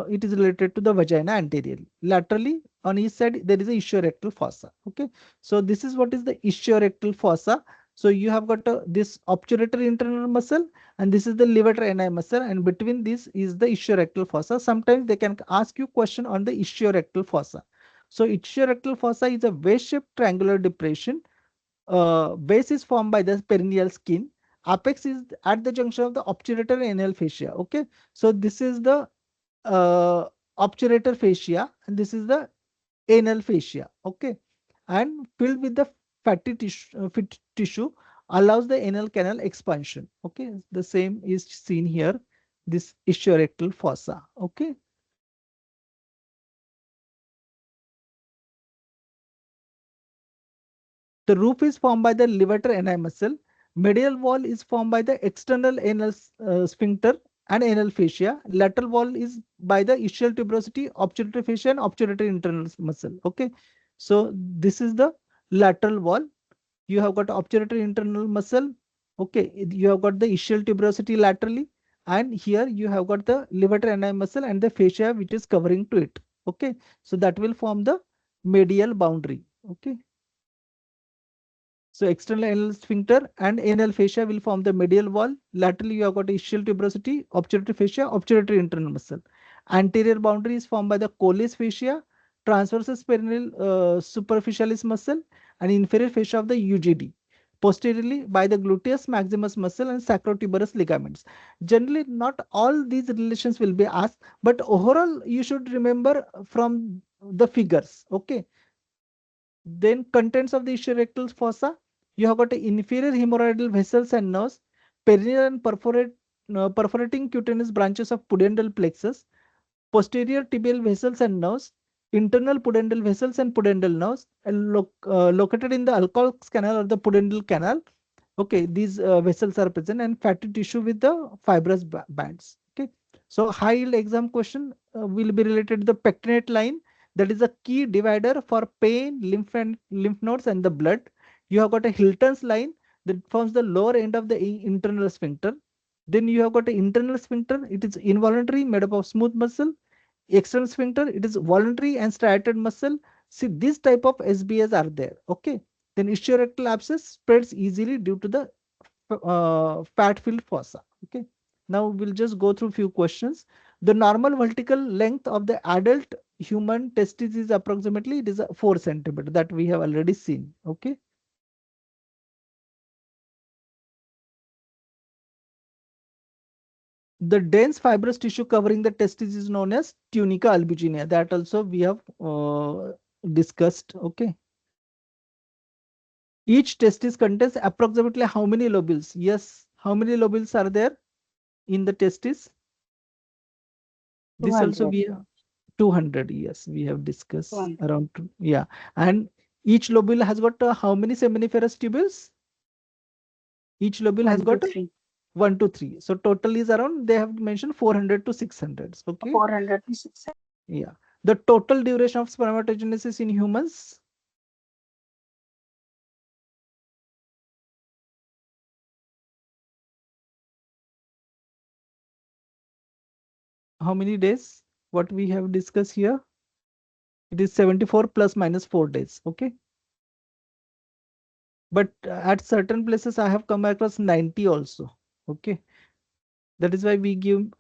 it is related to the vagina anteriorly. Laterally, on each side, there is a ischiorectal fossa. Okay, so this is what is the ischiorectal fossa. So you have got this obturator internal muscle, and this is the levator ani muscle, and between this is the ischiorectal fossa. Sometimes they can ask you question on the ischiorectal fossa. So ischiorectal fossa is a V-shaped triangular depression. Base is formed by the perineal skin. Apex is at the junction of the obturator and anal fascia. Okay, so this is the obturator fascia, and this is the anal fascia. Okay, and filled with the fatty tissue allows the anal canal expansion. Okay, the same is seen here. This ischiorectal fossa. Okay. The roof is formed by the levator ani muscle. Medial wall is formed by the external anal sphincter and anal fascia. Lateral wall is by the ischial tuberosity, obturator fascia, and obturator internal muscle. Okay, so this is the lateral wall. You have got obturator internal muscle. Okay, you have got the ischial tuberosity laterally, and here you have got the levator ani muscle and the fascia which is covering to it. Okay, so that will form the medial boundary. Okay. So external anal sphincter and anal fascia will form the medial wall. Laterally, you have got ischial tuberosity, obturator fascia, obturator internal muscle. Anterior boundary is formed by the colles fascia, transversus perineal superficialis muscle, and inferior fascia of the UGD. Posteriorly, by the gluteus maximus muscle and sacrotuberous ligaments. Generally, not all these relations will be asked, but overall, you should remember from the figures. Okay. Then contents of the ictiorectal fossa, you have got inferior hemorrhoidal vessels and nerves, perineal and perforating cutaneous branches of pudendal plexus, posterior tibial vessels and nerves, internal pudendal vessels and pudendal nerves, and located in the Alcock's canal or the pudendal canal. Okay, these vessels are present, and fatty tissue with the fibrous bands. Okay, so high yield exam question will be related to the pectinate line, that is a key divider for pain, lymph nodes, and the blood. You have got a Hilton's line that forms the lower end of the internal sphincter. Then you have got an internal sphincter. It is involuntary, made up of smooth muscle. External sphincter, it is voluntary and striated muscle. See, this type of SBAs are there. Okay. Then ischiorectal abscess spreads easily due to the fat-filled fossa. Okay. Now we'll just go through few questions. The normal vertical length of the adult human testis is approximately, it is a 4 centimeter that we have already seen. Okay. The dense fibrous tissue covering the testis is known as tunica albuginea. That also we have discussed. Okay. Each testis contains approximately how many lobules? Yes. How many lobules are there in the testis? This also 200. we have 200. Yes, we have discussed 200. around two. Yeah. And each lobule has got how many seminiferous tubules? Each lobule has 1 to got 3. 1 to 3. So total is around, they have mentioned 400 to 600. Okay. 400 to 600. Yeah. The total duration of spermatogenesis in humans? How many days? What we have discussed here? It is 74 plus minus 4 days. Okay. But at certain places I have come across 90 also. Okay. That is why we give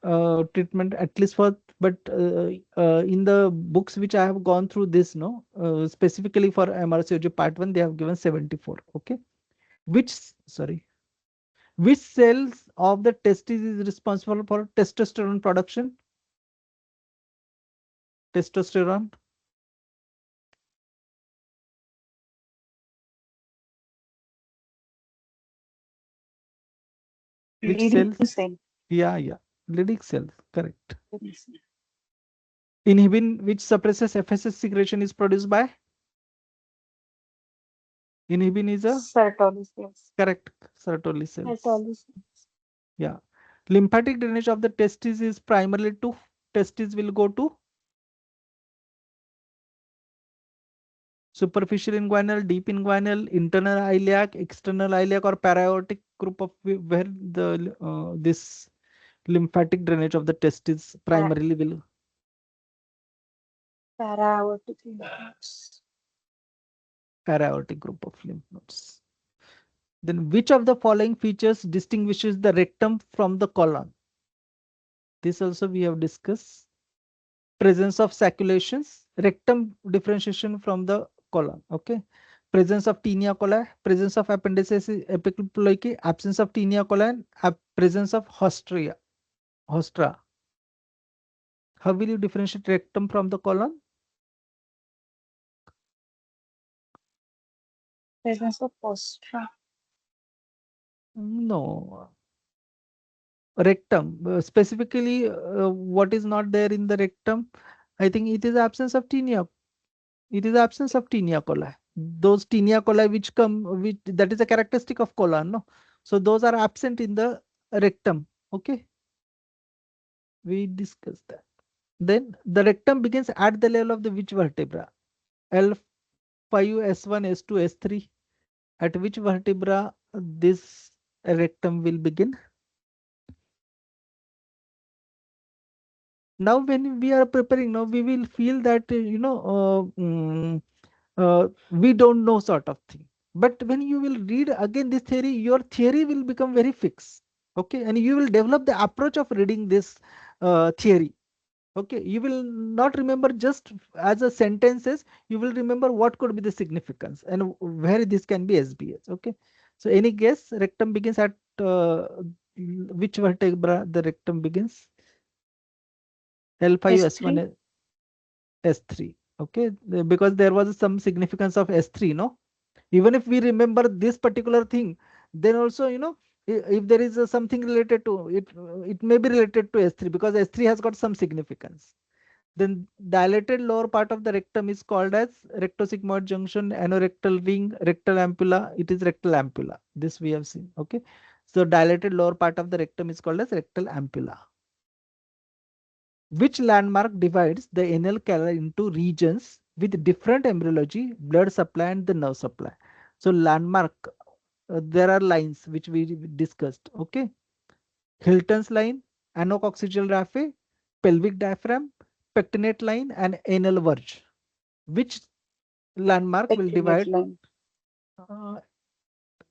treatment at least for, but in the books which I have gone through this, no, specifically for MRCOG part 1, they have given 74. Okay. Which, sorry, which cells of the testis is responsible for testosterone production? Testosterone. Which Leading cells? cell. Yeah, yeah. Leydig cells. Correct. Inhibin, which suppresses FSH secretion, is produced by? Inhibin is a Sertoli cells. correct. Sertoli cells. Sertoli Yeah. Lymphatic drainage of the testis is primarily to testis will go to superficial inguinal, deep inguinal, internal iliac, external iliac, or para-aortic group of where the this lymphatic drainage of the testis primarily will para-aortic lymph nodes. para-aortic group of lymph nodes. Then which of the following features distinguishes the rectum from the colon? This also we have discussed. Presence of saculations, rectum differentiation from the colon. Okay. Presence of tinea coli, presence of appendices epiploidy, absence of tinea coli, and presence of hostra. How will you differentiate rectum from the colon? Presence of postra. No. Rectum, specifically, what is not there in the rectum? I think it is absence of tinea. It is absence of tinea coli. Those tinea coli which come, which that is a characteristic of colon, no? So those are absent in the rectum. Okay, we discussed that. Then the rectum begins at the level of the which vertebra? L5, S1, S2, S3. At which vertebra this rectum will begin? Now when we are preparing, now we will feel that we don't know sort of thing. But when you will read again this theory, your theory will become very fixed. Okay, and you will develop the approach of reading this theory. Okay, you will not remember just as a sentences, you will remember what could be the significance and where this can be SBS. Okay, so any guess? Rectum begins at which vertebra the rectum begins? L5, S3. S1, S3. Okay, because there was some significance of S3, no? Even if we remember this particular thing, then also, if there is something related to it, it may be related to S3 because S3 has got some significance. Then dilated lower part of the rectum is called as rectosigmoid junction, anorectal ring, rectal ampulla. It is rectal ampulla. This we have seen. Okay, so dilated lower part of the rectum is called as rectal ampulla. Which landmark divides the anal canal into regions with different embryology, blood supply, and the nerve supply? So landmark, there are lines which we discussed. Okay, Hilton's line, anococcygeal raphe, pelvic diaphragm, pectinate line, and anal verge. Which landmark will Pectinate divide? line. Uh,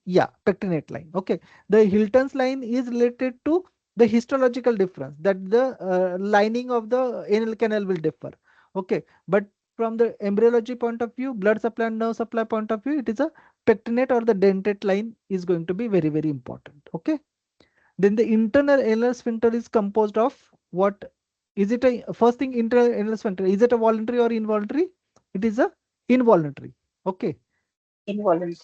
yeah, pectinate line. Okay, the Hilton's line is related to the histological difference, that the lining of the anal canal will differ. Okay, but from the embryology point of view, blood supply and nerve supply point of view, it is a pectinate or the dentate line is going to be very, very important. Okay, then the internal anal sphincter is composed of what? Is it a first thing, internal anal sphincter, is it a voluntary or involuntary? It is a involuntary. Okay, Involuntary.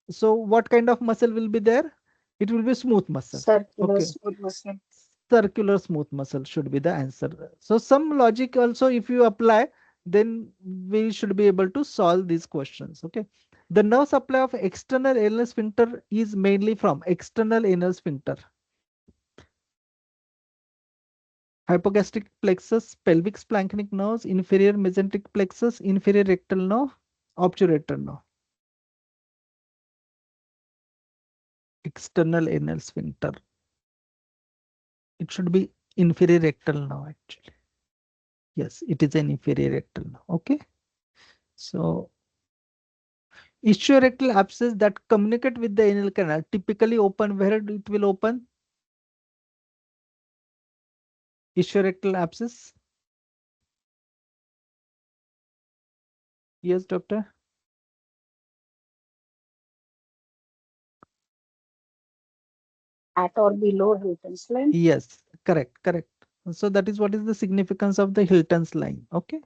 so what kind of muscle will be there? It will be smooth muscle. Circular Okay, smooth muscle. circular smooth muscle should be the answer. So some logic also if you apply, then we should be able to solve these questions. Okay, the nerve supply of external anal sphincter is mainly from external anal sphincter: hypogastric plexus, pelvic splanchnic nerves, inferior mesenteric plexus, inferior rectal nerve, obturator nerve. External anal sphincter, it should be inferior rectal nerve actually. Yes, it is an inferior rectal nerve. Okay, so ischiorectal abscess that communicate with the anal canal typically open where it will open? Ischiorectal abscess. Yes, doctor. At or below Hilton's line. Yes, correct, correct. So that is what is the significance of the Hilton's line. Okay.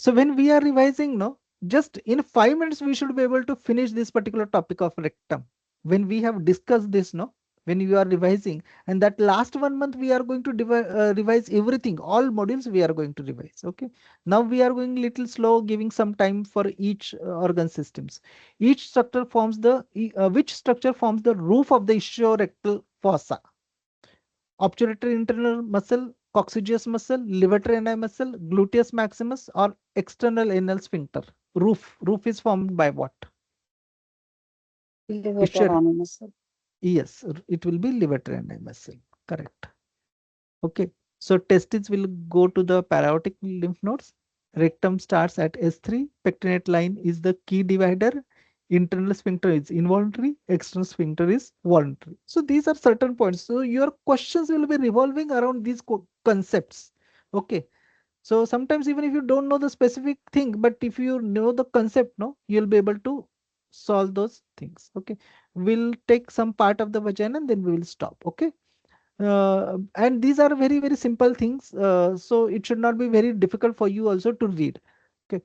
So when we are revising, no, just in 5 minutes, we should be able to finish this particular topic of rectum. When we have discussed this, no, when you are revising, and that last 1 month, we are going to revise everything, all modules we are going to revise. Okay. Now we are going little slow, giving some time for each organ systems. Each structure forms which structure forms the roof of the ischiorectal fossa? Obturator internal muscle, coccygeus muscle, levator ani muscle, gluteus maximus, or external anal sphincter. Roof is formed by what? Levator Ischio. ani muscle. Yes, it will be levator ani muscle. Correct. Okay. So testes will go to the paraortic lymph nodes. Rectum starts at S3. Pectinate line is the key divider. Internal sphincter is involuntary. External sphincter is voluntary. So these are certain points. So your questions will be revolving around these concepts. Okay. So sometimes even if you don't know the specific thing, but if you know the concept, no, you'll be able to solve those things. Okay. We'll take some part of the vagina and then we will stop. Okay. And these are very, very simple things. So it should not be very difficult for you also to read. Okay.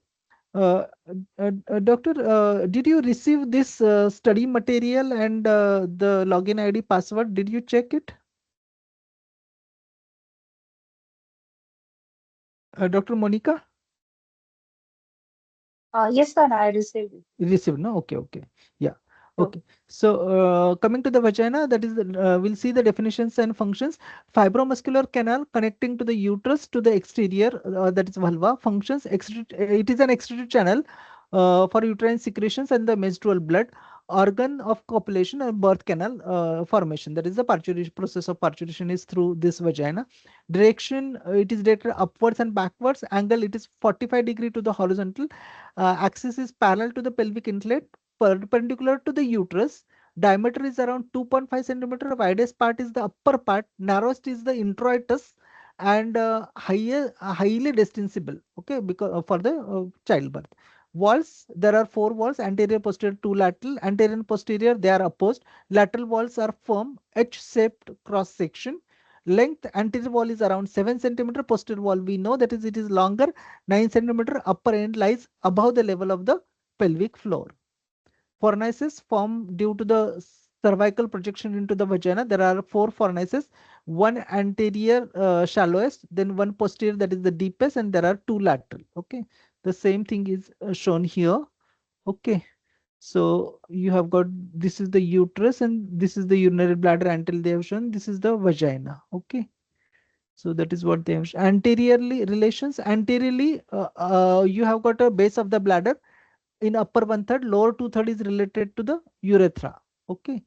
Doctor, did you receive this study material and the login ID password? Did you check it? Dr. Monica? Yes, sir, I received it. Received, no? Okay, okay. Yeah. Okay, so coming to the vagina, that is, we'll see the definitions and functions. Fibromuscular canal connecting to the uterus to the exterior, that is vulva. Functions, it is an excreted channel for uterine secretions and the menstrual blood. Organ of copulation and birth canal formation, that is the parturition process of parturition is through this vagina. Direction, it is directed upwards and backwards. Angle, it is 45 degrees to the horizontal. Axis is parallel to the pelvic inlet, perpendicular to the uterus. Diameter is around 2.5 centimeter. Widest part is the upper part. Narrowest is the introitus, and highly distensible. Okay, because for the childbirth. Walls, there are four walls: anterior, posterior, two lateral. Anterior and posterior, they are opposed. Lateral walls are firm, H-shaped cross section. Length, anterior wall is around 7 centimeter. Posterior wall, we know that is it is longer, 9 centimeter. Upper end lies above the level of the pelvic floor. Fornices form due to the cervical projection into the vagina. There are four fornices, one anterior shallowest, then one posterior, that is the deepest, and there are two lateral. Okay, the same thing is shown here. Okay, so you have got, this is the uterus and this is the urinary bladder until they have shown. This is the vagina. Okay, so that is what they have shown. Anteriorly relations, anteriorly you have got a base of the bladder in upper one third, lower two third is related to the urethra. Okay.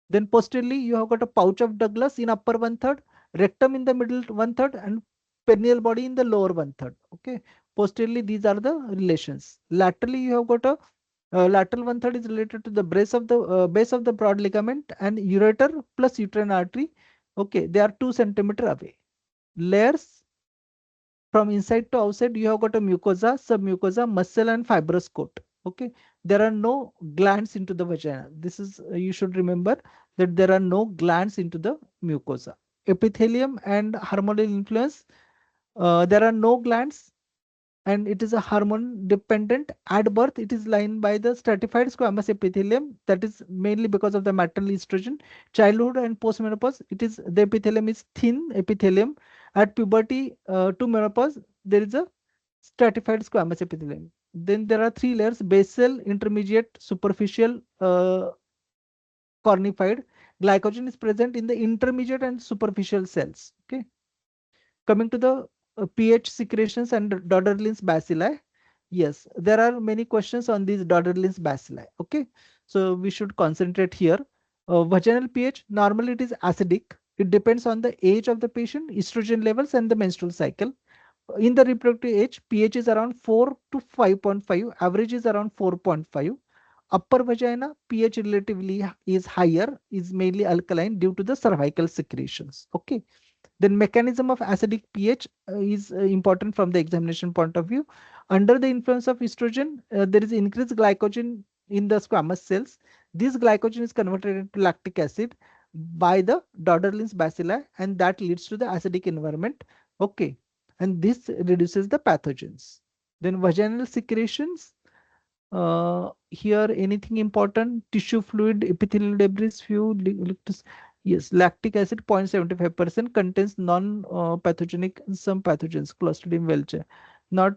Then posteriorly, you have got a pouch of Douglas in upper one third, rectum in the middle one third, and perineal body in the lower one third. Okay. Posteriorly, these are the relations. Laterally, you have got a lateral one third is related to the base of the broad ligament and ureter plus uterine artery. Okay, they are 2 centimeter away. Layers, from inside to outside, you have got a mucosa, submucosa, muscle, and fibrous coat. Okay, there are no glands into the vagina. This is, you should remember that there are no glands into the mucosa. Epithelium and hormonal influence. There are no glands, and it is a hormone dependent. At birth, it is lined by the stratified squamous epithelium, that is mainly because of the maternal estrogen. Childhood and postmenopause, it is, the epithelium is thin epithelium. At puberty to menopause, there is a stratified squamous epithelium. Then there are three layers: basal, intermediate, superficial, cornified. Glycogen is present in the intermediate and superficial cells. Okay, coming to the pH secretions and Doderlin's bacilli. Yes, there are many questions on these Doderlin's bacilli. Okay, so we should concentrate here. Vaginal pH, normally it is acidic. It depends on the age of the patient, estrogen levels, and the menstrual cycle. In the reproductive age, pH is around 4 to 5.5. Average is around 4.5. Upper vagina pH relatively is higher, is mainly alkaline due to the cervical secretions. Okay. Then mechanism of acidic pH is important from the examination point of view. Under the influence of estrogen, there is increased glycogen in the squamous cells. This glycogen is converted into lactic acid by the Doderlin's bacilli, and that leads to the acidic environment. Okay, and this reduces the pathogens. Then vaginal secretions. Here, anything important? Tissue fluid, epithelial debris, yes, lactic acid 0.75% contains non-pathogenic some pathogens, Clostridium welchii, not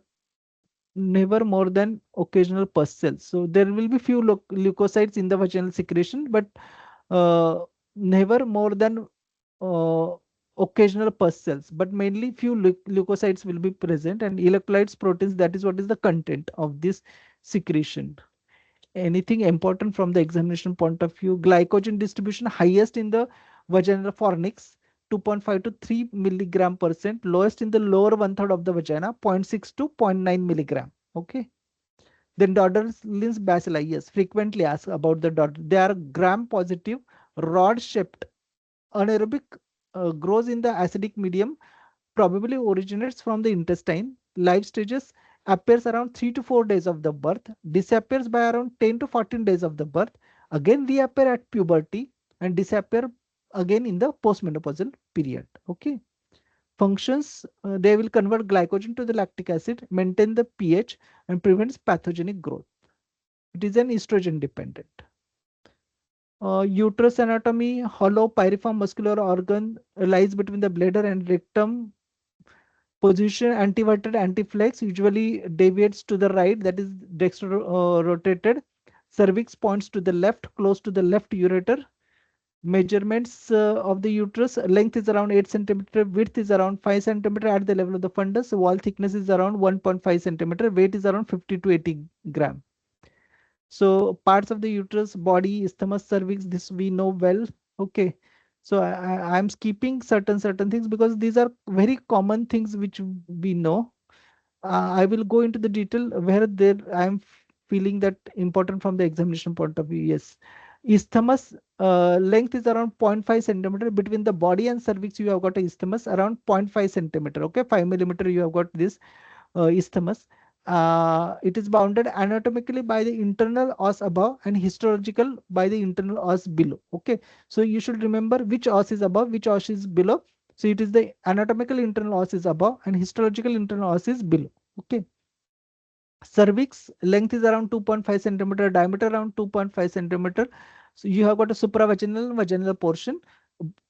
never more than occasional pus cells. So there will be few leukocytes in the vaginal secretion, but never more than uh, occasional pus cells, but mainly few leukocytes will be present, and electrolytes, proteins, that is what is the content of this secretion. Anything important from the examination point of view? Glycogen distribution highest in the vaginal fornix, 2.5 to 3 milligram percent, lowest in the lower one third of the vagina, 0.6 to 0.9 milligram. Okay. Then Doderlin's bacilli, yes, frequently asked about the daughter. They are gram positive, rod shaped, anaerobic, grows in the acidic medium, probably originates from the intestine. Life stages: appears around 3 to 4 days of the birth, disappears by around 10 to 14 days of the birth, again reappear at puberty, and disappear again in the postmenopausal period. Okay. Functions: they will convert glycogen to the lactic acid, maintain the pH, and prevents pathogenic growth. It is an estrogen dependent. Uterus anatomy: hollow pyriform muscular organ lies between the bladder and rectum. Position: antiverted, antiflex, usually deviates to the right, that is dextro rotated. Cervix points to the left, close to the left ureter. Measurements of the uterus, length is around 8 centimeter, width is around 5 centimeter at the level of the fundus, wall thickness is around 1.5 centimeter, weight is around 50 to 80 gram. So parts of the uterus, body, isthmus, cervix, this we know well. Okay. So I'm skipping certain things because these are very common things which we know. I will go into the detail where there I'm feeling that important from the examination point of view. Yes. Isthmus length is around 0.5 centimeter. Between the body and cervix, you have got a isthmus around 0.5 centimeter. Okay, 5 millimeter, you have got this isthmus. It is bounded anatomically by the internal os above and histological by the internal os below. Okay, so you should remember which os is above, which os is below. So it is the anatomical internal os is above and histological internal os is below. Okay. Cervix length is around 2.5 centimeter, diameter around 2.5 centimeter. So you have got a supravaginal and vaginal portion.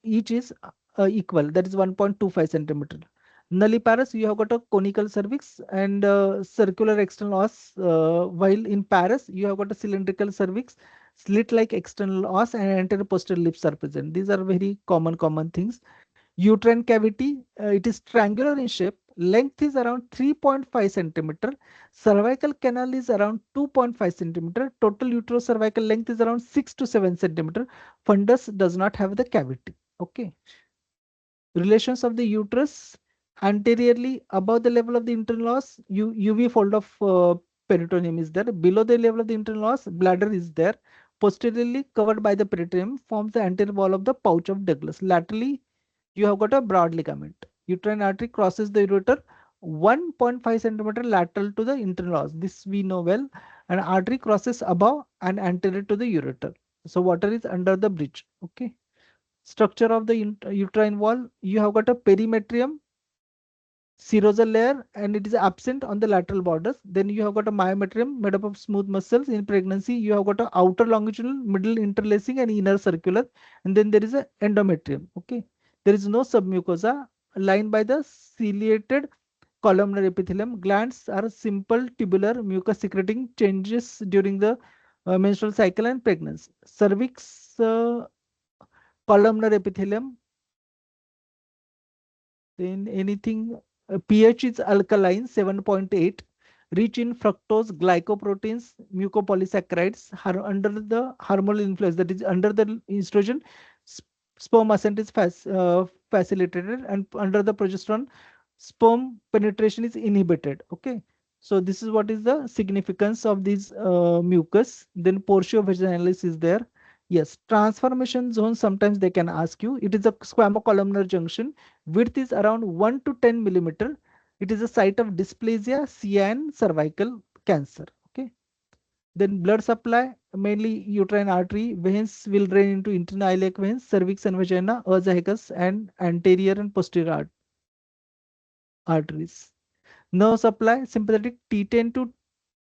Each is equal, that is 1.25 centimeter. Nulliparous, you have got a conical cervix and circular external os, while in parous, you have got a cylindrical cervix, slit-like external os, and anterior posterior lips are present. These are very common things. Uterine cavity, it is triangular in shape. Length is around 3.5 centimeter. Cervical canal is around 2.5 centimeter. Total uterocervical length is around 6 to 7 centimeter. Fundus does not have the cavity. Okay. Relations of the uterus, anteriorly above the level of the internal os, UV fold of peritoneum is there. Below the level of the internal os, bladder is there. Posteriorly covered by the peritoneum forms the anterior wall of the pouch of Douglas. Laterally, you have got a broad ligament. Uterine artery crosses the ureter 1.5 centimeter lateral to the internal os. This we know well. And artery crosses above and anterior to the ureter. So water is under the bridge. Okay. Structure of the uterine wall, you have got a perimetrium, serosal layer, and it is absent on the lateral borders. Then you have got a myometrium made up of smooth muscles. In pregnancy, you have got a outer longitudinal, middle interlacing, and inner circular. And then there is a endometrium. Okay. There is no submucosa lined by the ciliated columnar epithelium. Glands are simple tubular mucus secreting changes during the menstrual cycle and pregnancy. Cervix, columnar epithelium. Then anything, pH is alkaline 7.8, rich in fructose, glycoproteins, mucopolysaccharides, under the hormonal influence, that is under the estrogen, sperm ascent is facilitated, and under the progesterone, sperm penetration is inhibited. Okay. So this is what is the significance of these mucus. Then portio vaginalis is there. Yes, transformation zone, sometimes they can ask you. It is a squamocolumnar junction. Width is around 1 to 10 millimeter. It is a site of dysplasia, CN, cervical cancer. Okay. Then blood supply, mainly uterine artery, veins will drain into internal iliac veins, cervix and vagina, azygous, and anterior and posterior arteries. Nerve supply, sympathetic T10 to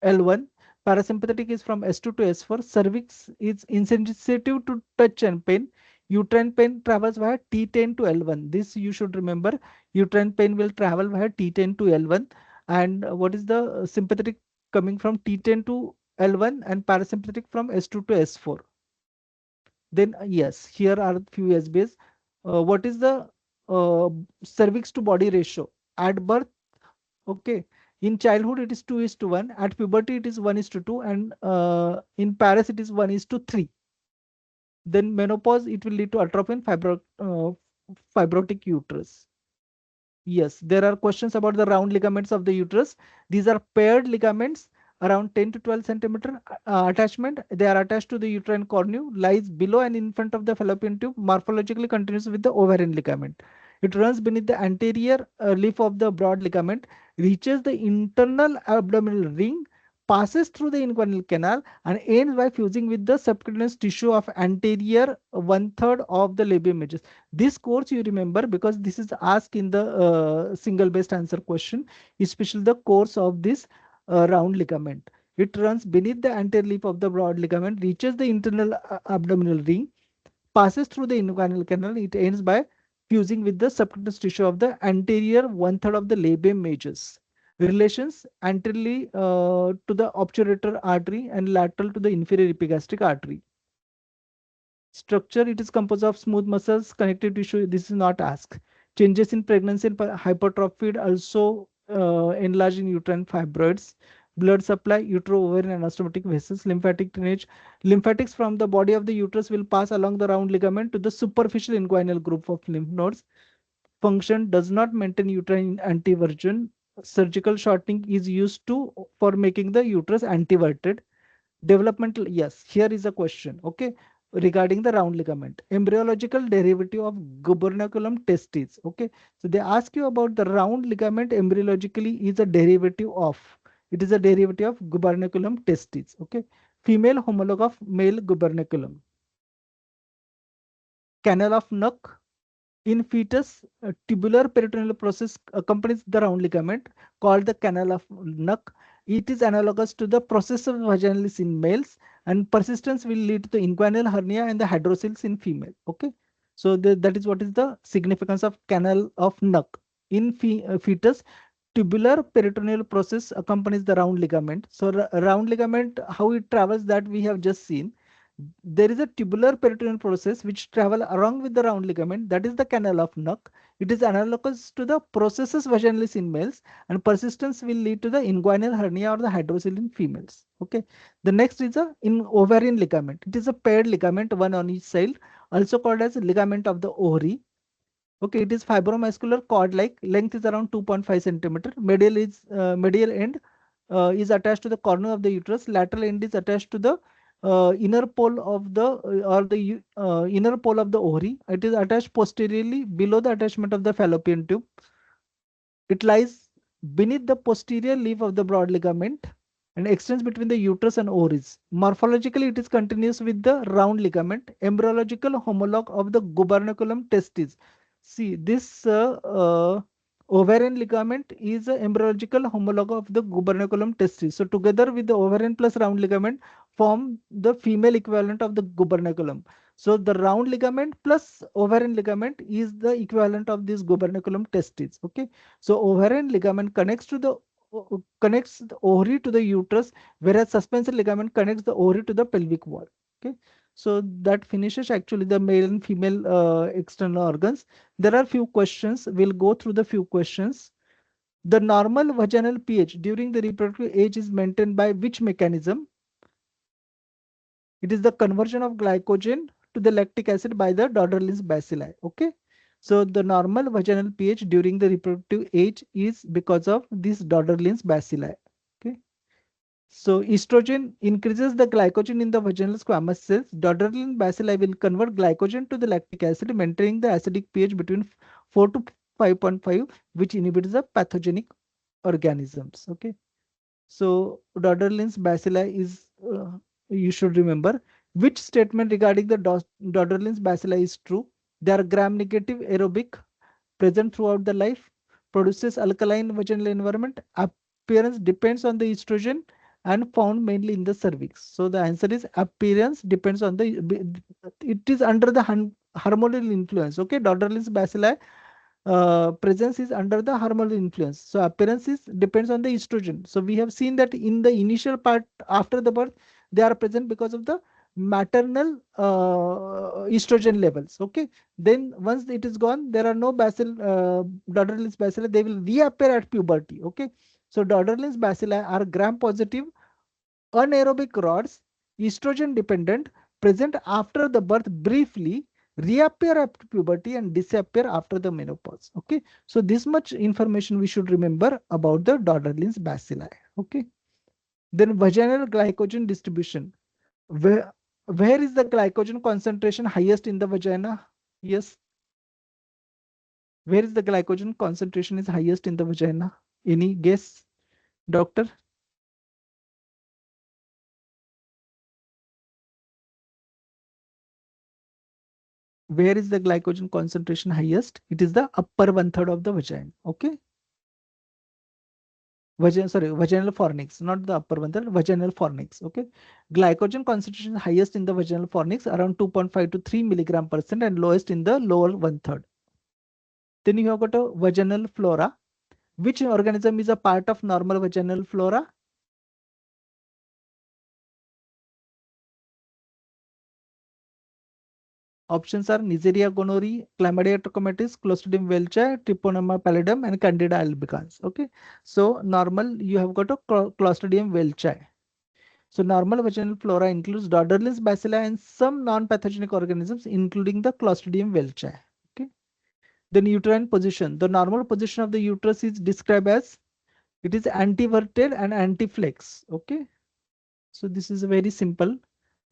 L1. Parasympathetic is from S2 to S4. Cervix is insensitive to touch and pain. Uterine pain travels via T10 to L1. This you should remember. Uterine pain will travel via T10 to L1. And what is the sympathetic coming from T10 to L1 and parasympathetic from S2 to S4. Then yes, here are few SBs. What is the cervix to body ratio? At birth, okay. In childhood, it is 2:1. At puberty, it is 1:2. And in Paris, it is 1:3. Then menopause, it will lead to atrophy and fibrotic uterus. Yes, there are questions about the round ligaments of the uterus. These are paired ligaments around 10 to 12 centimeter attachment. They are attached to the uterine cornu, lies below and in front of the fallopian tube, morphologically continuous with the ovarian ligament. It runs beneath the anterior leaf of the broad ligament, reaches the internal abdominal ring, passes through the inguinal canal, and ends by fusing with the subcutaneous tissue of anterior one-third of the labial majors. This course you remember because this is asked in the single based answer question, especially the course of this round ligament. It runs beneath the anterior leaf of the broad ligament, reaches the internal abdominal ring, passes through the inguinal canal. It ends by fusing with the subcutaneous tissue of the anterior one-third of the labium majors. Relations anteriorly to the obturator artery and lateral to the inferior epigastric artery. Structure, it is composed of smooth muscles, connective tissue. This is not asked. Changes in pregnancy and hypertrophy, also enlarged in uterine fibroids. Blood supply, utero-ovarian and anastomotic vessels. Lymphatic drainage. Lymphatics from the body of the uterus will pass along the round ligament to the superficial inguinal group of lymph nodes. Function, does not maintain uterine antiversion. Surgical shortening is used to for making the uterus antiverted. Developmental, yes, here is a question, okay, regarding the round ligament. Embryological derivative of gubernaculum testis, okay. So they ask you about the round ligament embryologically is a derivative of, it is a derivative of gubernaculum testis, okay. Female homologue of male gubernaculum. Canal of Nuck. In fetus, tubular peritoneal process accompanies the round ligament called the canal of Nuck. It is analogous to the process of vaginalis in males, and persistence will lead to the inguinal hernia and the hydrocele in female. Okay, so that is what is the significance of canal of Nuck. In fetus, tubular peritoneal process accompanies the round ligament. So round ligament, how it travels, that we have just seen. There is a tubular peritoneal process which travel along with the round ligament, that is the canal of Nuck. It is analogous to the processus vaginalis in males, and persistence will lead to the inguinal hernia or the hydrocele in females. Okay. The next is a in ovarian ligament. It is a paired ligament, one on each side, also called as ligament of the ovary. Okay, it is fibromuscular cord-like. Length is around 2.5 centimeter. Medial end is attached to the corner of the uterus. Lateral end is attached to the inner pole of the inner pole of the ovary. It is attached posteriorly below the attachment of the fallopian tube. It lies beneath the posterior leaf of the broad ligament and extends between the uterus and ovaries. Morphologically, it is continuous with the round ligament, embryological homologue of the gubernaculum testis. See, this ovarian ligament is an embryological homologue of the gubernaculum testis. So together with the ovarian plus round ligament form the female equivalent of the gubernaculum. So the round ligament plus ovarian ligament is the equivalent of this gubernaculum testis. Okay. So ovarian ligament connects the ovary to the uterus, whereas suspensor ligament connects the ovary to the pelvic wall. Okay. So that finishes actually the male and female external organs. There are few questions. We'll go through the few questions. The normal vaginal pH during the reproductive age is maintained by which mechanism? It is the conversion of glycogen to the lactic acid by the Doderlin's bacilli. Okay. So the normal vaginal pH during the reproductive age is because of this Doderlin's bacilli. Okay. So estrogen increases the glycogen in the vaginal squamous cells. Doderlin bacilli will convert glycogen to the lactic acid, maintaining the acidic pH between 4 to 5.5, which inhibits the pathogenic organisms. Okay. So Doderlin's bacilli is, you should remember, which statement regarding the Doderlin's bacilli is true? They are gram-negative aerobic, present throughout the life, produces alkaline vaginal environment, appearance depends on the estrogen, and found mainly in the cervix. So the answer is appearance depends on the, it is under the hormonal influence. Okay, Doderlin's bacilli presence is under the hormonal influence. So appearance is depends on the estrogen. So we have seen that in the initial part after the birth, they are present because of the maternal estrogen levels. Okay. Then once it is gone, there are no Doderlin's bacilli. They will reappear at puberty. Okay. So Doderlin's bacilli are gram-positive, anaerobic rods, estrogen dependent, present after the birth briefly, reappear after puberty, and disappear after the menopause. Okay. So this much information we should remember about the Doderlin's bacilli. Okay. Then vaginal glycogen distribution. Where is the glycogen concentration highest in the vagina? Yes. Where is the glycogen concentration is highest in the vagina? Any guess, doctor? Where is the glycogen concentration highest? It is the upper 1/3 of the vagina. Okay. Vaginal fornix, not the upper 1/3, vaginal fornix. Okay. Glycogen concentration is highest in the vaginal fornix, around 2.5 to 3 mg/cent, and lowest in the lower 1/3. Then you have got a vaginal flora. Which organism is a part of normal vaginal flora? Options are Neisseria gonorrhoeae, Chlamydia trachomatis, Clostridium welchii, Treponema pallidum, and Candida albicans. Okay, so normal you have got a Clostridium welchii. So normal vaginal flora includes Dodderlin's bacilli and some non-pathogenic organisms, including the Clostridium welchii. Okay. Then uterine position. The normal position of the uterus is described as it is anteverted and anteflex. Okay. So this is very simple.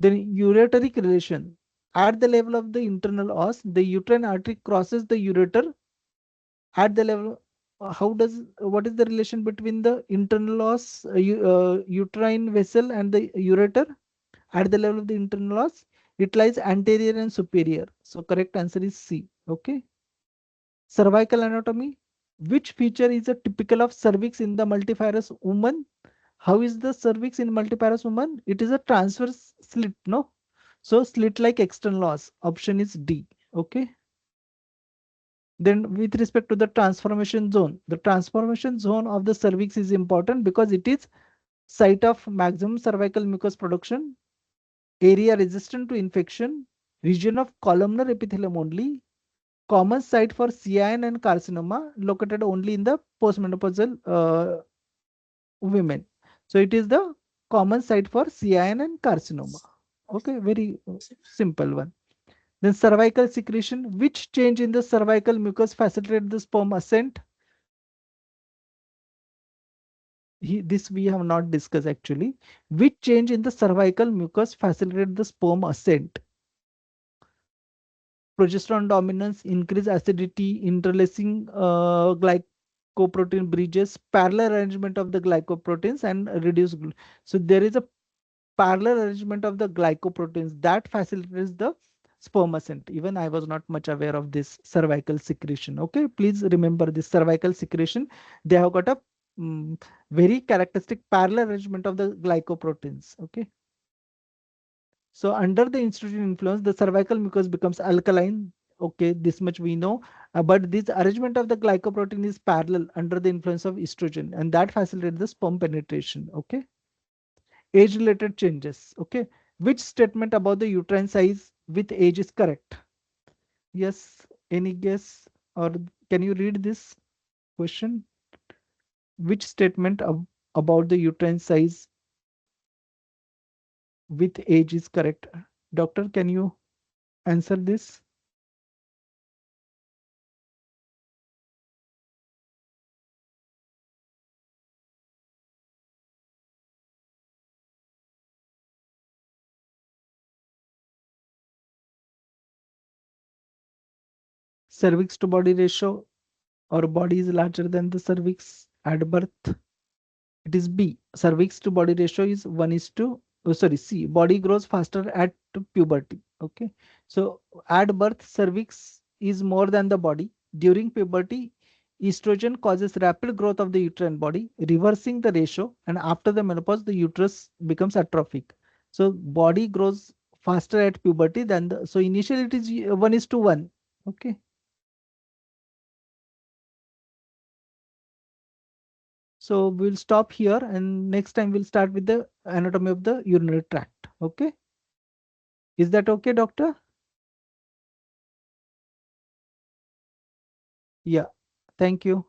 Then ureteric relation. At the level of the internal os, the uterine artery crosses the ureter. At the level, what is the relation between the internal os, uterine vessel and the ureter? At the level of the internal os, it lies anterior and superior. So correct answer is C. Okay. Cervical anatomy. Which feature is a typical of cervix in the multifirous woman? How is the cervix in multifirous woman? It is a transverse slit, no? So slit like external os. Option is D. Okay. Then with respect to the transformation zone, the transformation zone of the cervix is important because it is site of maximum cervical mucus production, area resistant to infection, region of columnar epithelium only, common site for CIN and carcinoma, located only in the postmenopausal women. So it is the common site for CIN and carcinoma. Okay, very simple one. Then cervical secretion. Which change in the cervical mucus facilitated the sperm ascent? This we have not discussed actually. Which change in the cervical mucus facilitated the sperm ascent? Progesterone dominance, increased acidity, interlacing glycoprotein bridges, parallel arrangement of the glycoproteins, and reduced. So there is a parallel arrangement of the glycoproteins that facilitates the sperm ascent. Even I was not much aware of this cervical secretion. Okay, please remember this cervical secretion. They have got a very characteristic parallel arrangement of the glycoproteins. Okay. So under the estrogen influence, the cervical mucus becomes alkaline. Okay, this much we know. But this arrangement of the glycoprotein is parallel under the influence of estrogen, and that facilitates the sperm penetration. Okay. Age-related changes. Okay. Which statement about the uterine size with age is correct? Yes. Any guess? Or can you read this question? Which statement about the uterine size with age is correct? Doctor, can you answer this? Cervix to body ratio, or body is larger than the cervix at birth? It is B. Cervix to body ratio is 1 is to, oh, sorry, C. Body grows faster at puberty. Okay. So at birth, cervix is more than the body. During puberty, estrogen causes rapid growth of the uterine body, reversing the ratio. And after the menopause, the uterus becomes atrophic. So body grows faster at puberty than the, so initially it is 1 is to 1. Okay. So we'll stop here, and next time we'll start with the anatomy of the urinary tract. Okay. Is that okay, doctor? Yeah. Thank you.